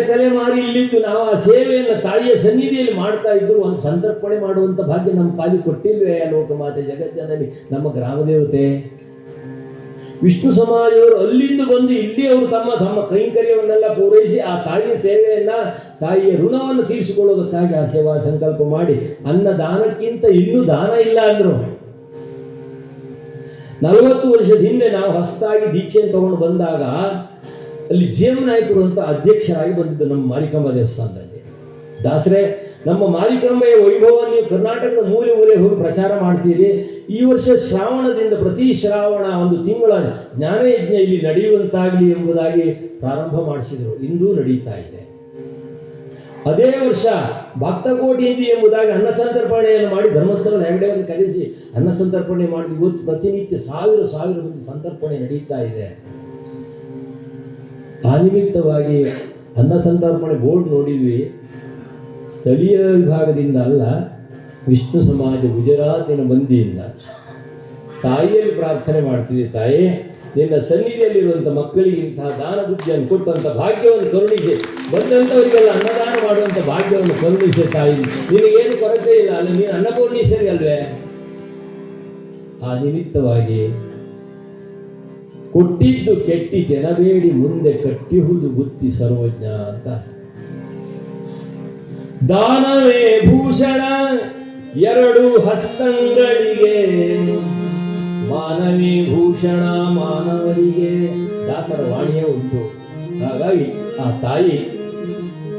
Speaker 1: ತಲೆಮಾರಿ ಇಲ್ಲಿದ್ದು ನಾವು ಆ ಸೇವೆಯನ್ನು ತಾಯಿಯ ಸನ್ನಿಧಿಯಲ್ಲಿ ಮಾಡ್ತಾ ಇದ್ರು. ಒಂದು ಸಂತರ್ಪಣೆ ಮಾಡುವಂಥ ಭಾಗ್ಯ ನಮ್ಮ ಪಾಲಿಗೆ ಕೊಟ್ಟಿಲ್ವೇ ಲೋಕಮಾತೆ ಜಗಜ್ಜನನಿ, ನಮ್ಮ ಗ್ರಾಮ ದೇವತೆ ವಿಷ್ಣು ಸಮಾಜವರು ಅಲ್ಲಿಂದ ಬಂದು ಇಲ್ಲಿ ಅವರು ತಮ್ಮ ಕೈಂಕರ್ಯವನ್ನೆಲ್ಲ ಪೂರೈಸಿ ಆ ತಾಯಿಯ ಸೇವೆಯನ್ನು, ತಾಯಿಯ ಋಣವನ್ನು ತೀರಿಸಿಕೊಳ್ಳೋದಕ್ಕಾಗಿ ಆ ಸೇವಾ ಸಂಕಲ್ಪ ಮಾಡಿ ಅನ್ನದಾನಕ್ಕಿಂತ ಇನ್ನೂ ದಾನ ಇಲ್ಲ ಅಂದರು. 40 ವರ್ಷದ ಹಿಂದೆ ನಾವು ಹೊಸದಾಗಿ ದೀಕ್ಷೆಯನ್ನು ತಗೊಂಡು ಬಂದಾಗ ಅಲ್ಲಿ ಜಿ.ಎಂ. ನಾಯಕರು ಅಂತ ಅಧ್ಯಕ್ಷರಾಗಿ ಬಂದಿದ್ದು ನಮ್ಮ ಮಾರಿಕಾಂಬಾ ದೇವಸ್ಥಾನದಲ್ಲಿ. ದಾಸರೇ, ನಮ್ಮ ಮಾರಿಕಾಂಬೆಯ ವೈಭವವನ್ನು ನೀವು ಕರ್ನಾಟಕದ ಮೂಲೆ ಹೋಗಿ ಪ್ರಚಾರ ಮಾಡ್ತೀರಿ. ಈ ವರ್ಷ ಶ್ರಾವಣದಿಂದ ಪ್ರತಿ ಶ್ರಾವಣ 1 ತಿಂಗಳ ಜ್ಞಾನಯಜ್ಞ ಇಲ್ಲಿ ನಡೆಯುವಂತಾಗಲಿ ಎಂಬುದಾಗಿ ಪ್ರಾರಂಭ ಮಾಡಿಸಿದರು. ಇಂದೂ ನಡೀತಾ ಇದೆ. ಅದೇ ವರ್ಷ ಭಕ್ತಕೋಟಿಯಿಂದ ಎಂಬುದಾಗಿ ಅನ್ನ ಸಂತರ್ಪಣೆಯನ್ನು ಮಾಡಿ ಧರ್ಮಸ್ಥಳದ ಹೆಗಡೆಯನ್ನು ಕರೆಸಿ ಅನ್ನ ಸಂತರ್ಪಣೆ ಮಾಡಿ ಇವತ್ತು ಪ್ರತಿನಿತ್ಯ ಸಾವಿರ ಮಂದಿ ಸಂತರ್ಪಣೆ ನಡೀತಾ ಇದೆ. ಆ ನಿಮಿತ್ತವಾಗಿ ಅನ್ನ ಸಂತರ್ಪಣೆ ಬೋರ್ಡ್ ನೋಡಿದ್ವಿ. ಸ್ಥಳೀಯ ವಿಭಾಗದಿಂದ ಅಲ್ಲ, ವಿಷ್ಣು ಸಮಾಜ ಗುಜರಾತಿನ ಮಂದಿಯಿಂದ ತಾಯಿಯಲ್ಲಿ ಪ್ರಾರ್ಥನೆ ಮಾಡ್ತೀವಿ. ತಾಯಿ, ನಿನ್ನ ಸನ್ನಿಧಿಯಲ್ಲಿರುವಂಥ ಮಕ್ಕಳಿಗೆ ಇಂತಹ ದಾನ ಬುದ್ಧಿಯನ್ನು ಕೊಟ್ಟಂಥ ಭಾಗ್ಯವನ್ನು ಕರುಣಿಸಿ, ಬಂದಂಥವರಿಗೆಲ್ಲ ಅನ್ನದಾನ ಮಾಡುವಂಥ ಭಾಗ್ಯವನ್ನು ಕರುಣಿಸಿ ತಾಯಿ. ನಿನಗೇನು ಕೊರತೆ ಇಲ್ಲ ಅಲ್ಲ, ನೀನು ಅನ್ನಪೂರ್ಣೇಶ್ವರಿ ಅಲ್ವೇ? ಆ ನಿಮಿತ್ತವಾಗಿ ಕೊಟ್ಟಿದ್ದು ಕೆಟ್ಟಿತೆನಬೇಡಿ ಮುಂದೆ ಕಟ್ಟಿಹುದು ಬುತ್ತಿ ಸರ್ವಜ್ಞ ಅಂತ. ದಾನವೇ ಭೂಷಣ 2 ಹಸ್ತಂಗಳಿಗೆ, ಮಾನವೇ ಭೂಷಣ ಮಾನವರಿಗೆ. ದಾಸರ ವಾಣಿಯೇ ಉಂಟು. ಹಾಗಾಗಿ ಆ ತಾಯಿ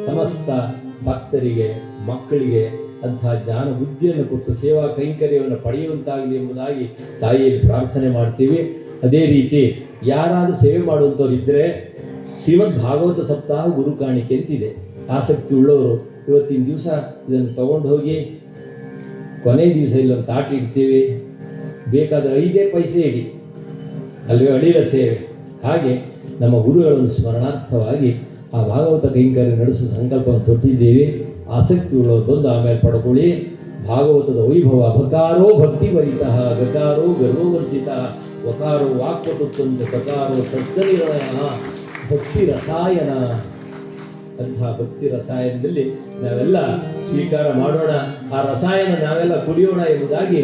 Speaker 1: ಸಮಸ್ತ ಭಕ್ತರಿಗೆ, ಮಕ್ಕಳಿಗೆ ಅಂತಹ ಜ್ಞಾನ ಬುದ್ಧಿಯನ್ನು ಕೊಟ್ಟು ಸೇವಾ ಕೈಂಕರ್ಯವನ್ನು ಪಡೆಯುವಂತಾಗಲಿ ಎಂಬುದಾಗಿ ತಾಯಿಯಲ್ಲಿ ಪ್ರಾರ್ಥನೆ ಮಾಡ್ತೀವಿ. ಅದೇ ರೀತಿ ಯಾರಾದರೂ ಸೇವೆ ಮಾಡುವಂಥವ್ರು ಇದ್ದರೆ ಶ್ರೀಮದ್ ಭಾಗವತ ಸಪ್ತಾಹ ಗುರು ಕಾಣಿಕೆ ಅಂತಿದೆ. ಆಸಕ್ತಿ ಉಳ್ಳವರು ಇವತ್ತಿನ ದಿವಸ ಇದನ್ನು ತಗೊಂಡು ಹೋಗಿ ಕೊನೆ ದಿವಸ ಇಲ್ಲೊಂದು ತಾಟ ಇಡ್ತೀವಿ. ಬೇಕಾದ 5 ಪೈಸೆ ಇಡಿ, ಅಲ್ವೇ? ಅಳಿಲ ಸೇವೆ. ಹಾಗೆ ನಮ್ಮ ಗುರುಗಳನ್ನು ಸ್ಮರಣಾರ್ಥವಾಗಿ ಆ ಭಾಗವತ ಕೈಂಕರ್ಯ ನಡೆಸುವ ಸಂಕಲ್ಪವನ್ನು ತೊಟ್ಟಿದ್ದೀವಿ. ಆಸಕ್ತಿ ಉಳ್ಳವರು ಬಂದು ಆಮೇಲೆ ಪಡ್ಕೊಳ್ಳಿ. ಭಾಗವತದ ವೈಭವ ಭಕಾರೋ ಭಕ್ತಿ ವರಿತಃ ಗಕಾರೋ ಗರ್ವವರ್ಜಿತ ವಕಾರೋ ವಾಕ್ಪಟುತ್ವಂಚ ಕಕಾರೋ ತತ್ವನಿರ್ಣಯ ಭಕ್ತಿ ರಸಾಯನ. ಅಂತಹ ಭಕ್ತಿ ರಸಾಯನದಲ್ಲಿ ನಾವೆಲ್ಲ ಸ್ವೀಕಾರ ಮಾಡೋಣ. ಆ ರಸಾಯನ ನಾವೆಲ್ಲ ಕುಡಿಯೋಣ ಎಂಬುದಾಗಿ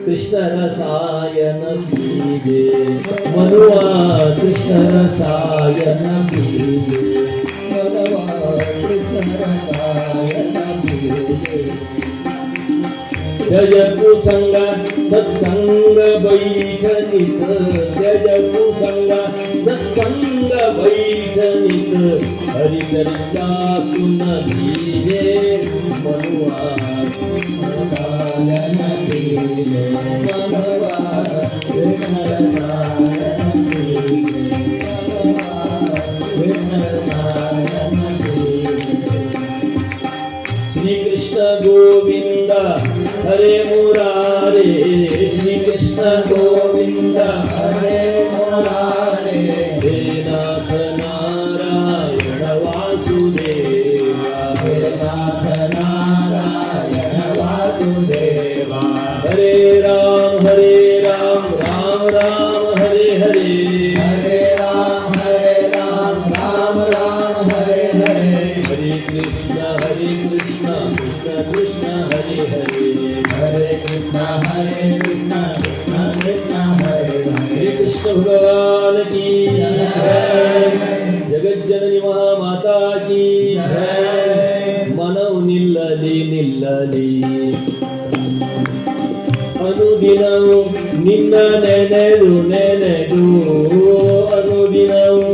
Speaker 1: ಕೃಷ್ಣ ರಸಾಯನ ಬೀಜೆ ಮನುವ ಕೃಷ್ಣ ರಸಾಯನ ಬೀಜೆ ಮನುವ ಕೃಷ್ಣ ರಸಾಯನ ಬೀಜೆ जय कुसंग सत्संग बैठनित जय कुसंग सत्संग बैठनित हरि करिया सुन दीजे मनुआ रसायन पीजे मनुआ कृष्ण रसायन पीजे मनुआ कृष्ण रसायन पीजे। श्री कृष्ण गोविंद हरे मुरारे श्री कृष्ण गोविंद हरे मुरारे हे नाथ नारायण वासुदेवा हे नाथ नारायण वासुदेवा हरे राम राम राम हरे हरे हरे राम राम राम हरे हरे हरे कृष्ण कृष्ण कृष्ण हरे हरे हरे कृष्ण कृष्ण कृष्ण हरे हरे कृष्ण भगवान की जय जगज्जननी महामाता की जय मनವು ನಿಲ್ಲಲಿ ಅನುದಿನವು ನಿನ್ನ ನೆನೆದು ಅನುದಿನವು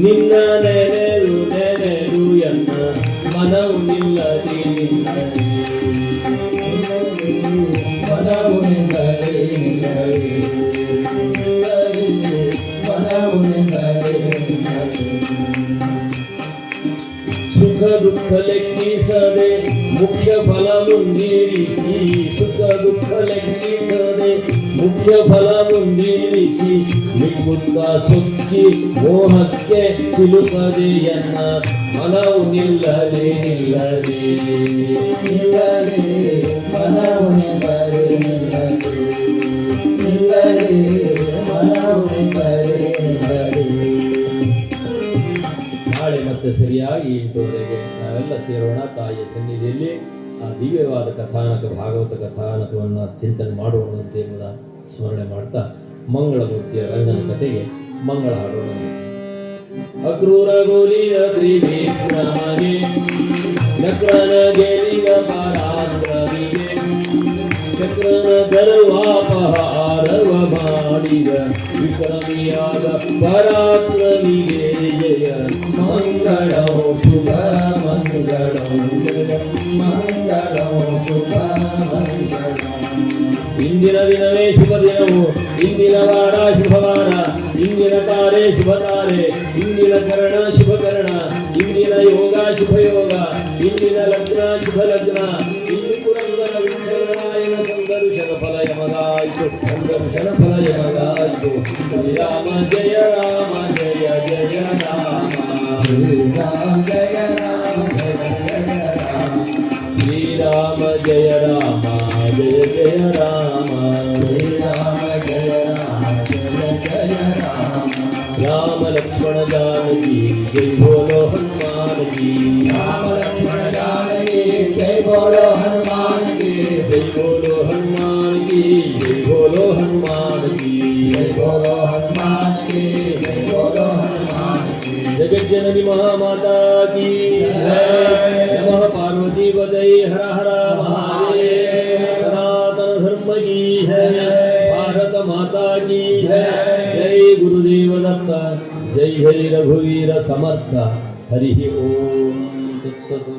Speaker 1: ನಿನ್ನ ನೆನೆದು ಎನ್ನ ಮನವು ನಿಲ್ಲಲಿ ಸುಖ ದುಃಖ ಲೆಕ್ಕಿಸದೆ ಮುಖ್ಯ ಫಲ ಮುಂದಿರಿಸಿ ಸುಖ ದುಃಖ ಲೆಕ್ಕಿಸದೆ ಮುಖ್ಯ ಫಲ ಮುಂದಿರಿಸಿ ನಿಮ್ಮುತ್ತ ಸೊಕ್ಕಿ ಮೋಹಕ್ಕೆ ಸಿಲುಕದೆ ಎನ್ನ ಮನವು ನಿಲ್ಲದೆ ಮನವು ನಾಳೆ ಮತ್ತೆ ಸರಿಯಾಗಿ 8:30ಗೆ ನಾವೆಲ್ಲ ಸೇರೋಣ ತಾಯಿಯ ಸನ್ನಿಧಿಯಲ್ಲಿ. ಆ ದಿವ್ಯವಾದ ಕಥಾನಕ ಭಾಗವತ ಕಥಾನಕವನ್ನು ಚಿಂತನೆ ಮಾಡೋಣ ಅಂತ ಎಂಬುದ ಸ್ಮರಣೆ ಮಾಡ್ತಾ ಮಂಗಳಮೂರ್ತಿಯ ರಂಗನ ಕಥೆಗೆ ಮಂಗಳ ಹಾಡೋಣ. ಅಕ್ರೂರ ಗೋಲಿಯ ತ್ರಿವಿಕ್ರಮಗೆ ಚಕ್ರನ ಗೆಲಿಗ ಪರಾಕ್ರಮಿಗೆ ಚಕ್ರನ ಗರ್ವಾಪಹಾರವ ಮಾಡಿದ ವಿಕ್ರಮಿಯಾದ ಪರಾಕ್ರಮಿಗೆ ಜಯ ಮಂಗಳೋ ಶುಭ ಮಂಗಳೋ ಮಂಗಳೋ ಶುಭ ಮಂಗಳೋ. ಇಂದಿನ ದಿನವೇ ಶುಭ ದಿನವು, ಇಂದಿನ ವಾರ ಶುಭವಾರ, ಇಂದಿನ ತಾರೆ ಶುಭ ತಾರೆ, ಇಂದಿನ ಕರ್ಣ ಶುಭ ಕರ್ಣ, ಇಂದಿನ ಯೋಗ ಶುಭ ಯೋಗ, ಇಂದಿನ ಲಗ್ನ ಶುಭ ಲಗ್ನ. ಇಂದು ಪುರಂದರ ವಿಠಲರಾಯನ ಸಂದರ್ಶನ ಫಲ ಯಮಗಾಯಿತು, ಸಂದರ್ಶನ ಫಲ ಯಮಗಾಯಿತು. ಶ್ರೀರಾಮ ಜಯ ರಾಮ ಜಯ ಜಯ ರಾಮ, ಶ್ರೀರಾಮ ಜಯ ರಾಮ ಜಯ ಜಯ ರಾಮ, ಶ್ರೀರಾಮ ಜಯ ರಾಮ ಜಯ ಜಯ ರಾಮ, ಶ್ರೀರಾಮ ಜಯ ರಾಮ ಜಯ ಜಯ ರಾಮ. राम लक्ष्मण जानकी जय बोलो हनुमान की, राम लक्ष्मण जानकी जय बोलो हनुमान की, जय बोलो हनुमान की, जय बोलो हनुमान की, जय बोलो हनुमान की, जय बोलो हनुमान की. जगज्जननी महामाता की जय. नमः पार्वती पतये हर हर महादेव. सनातन धर्म की जय, भारत माता की जय. जय गुरुदेव दत्त, जय जय रघुवीर समर्थ. हरि ओम तत्सत्.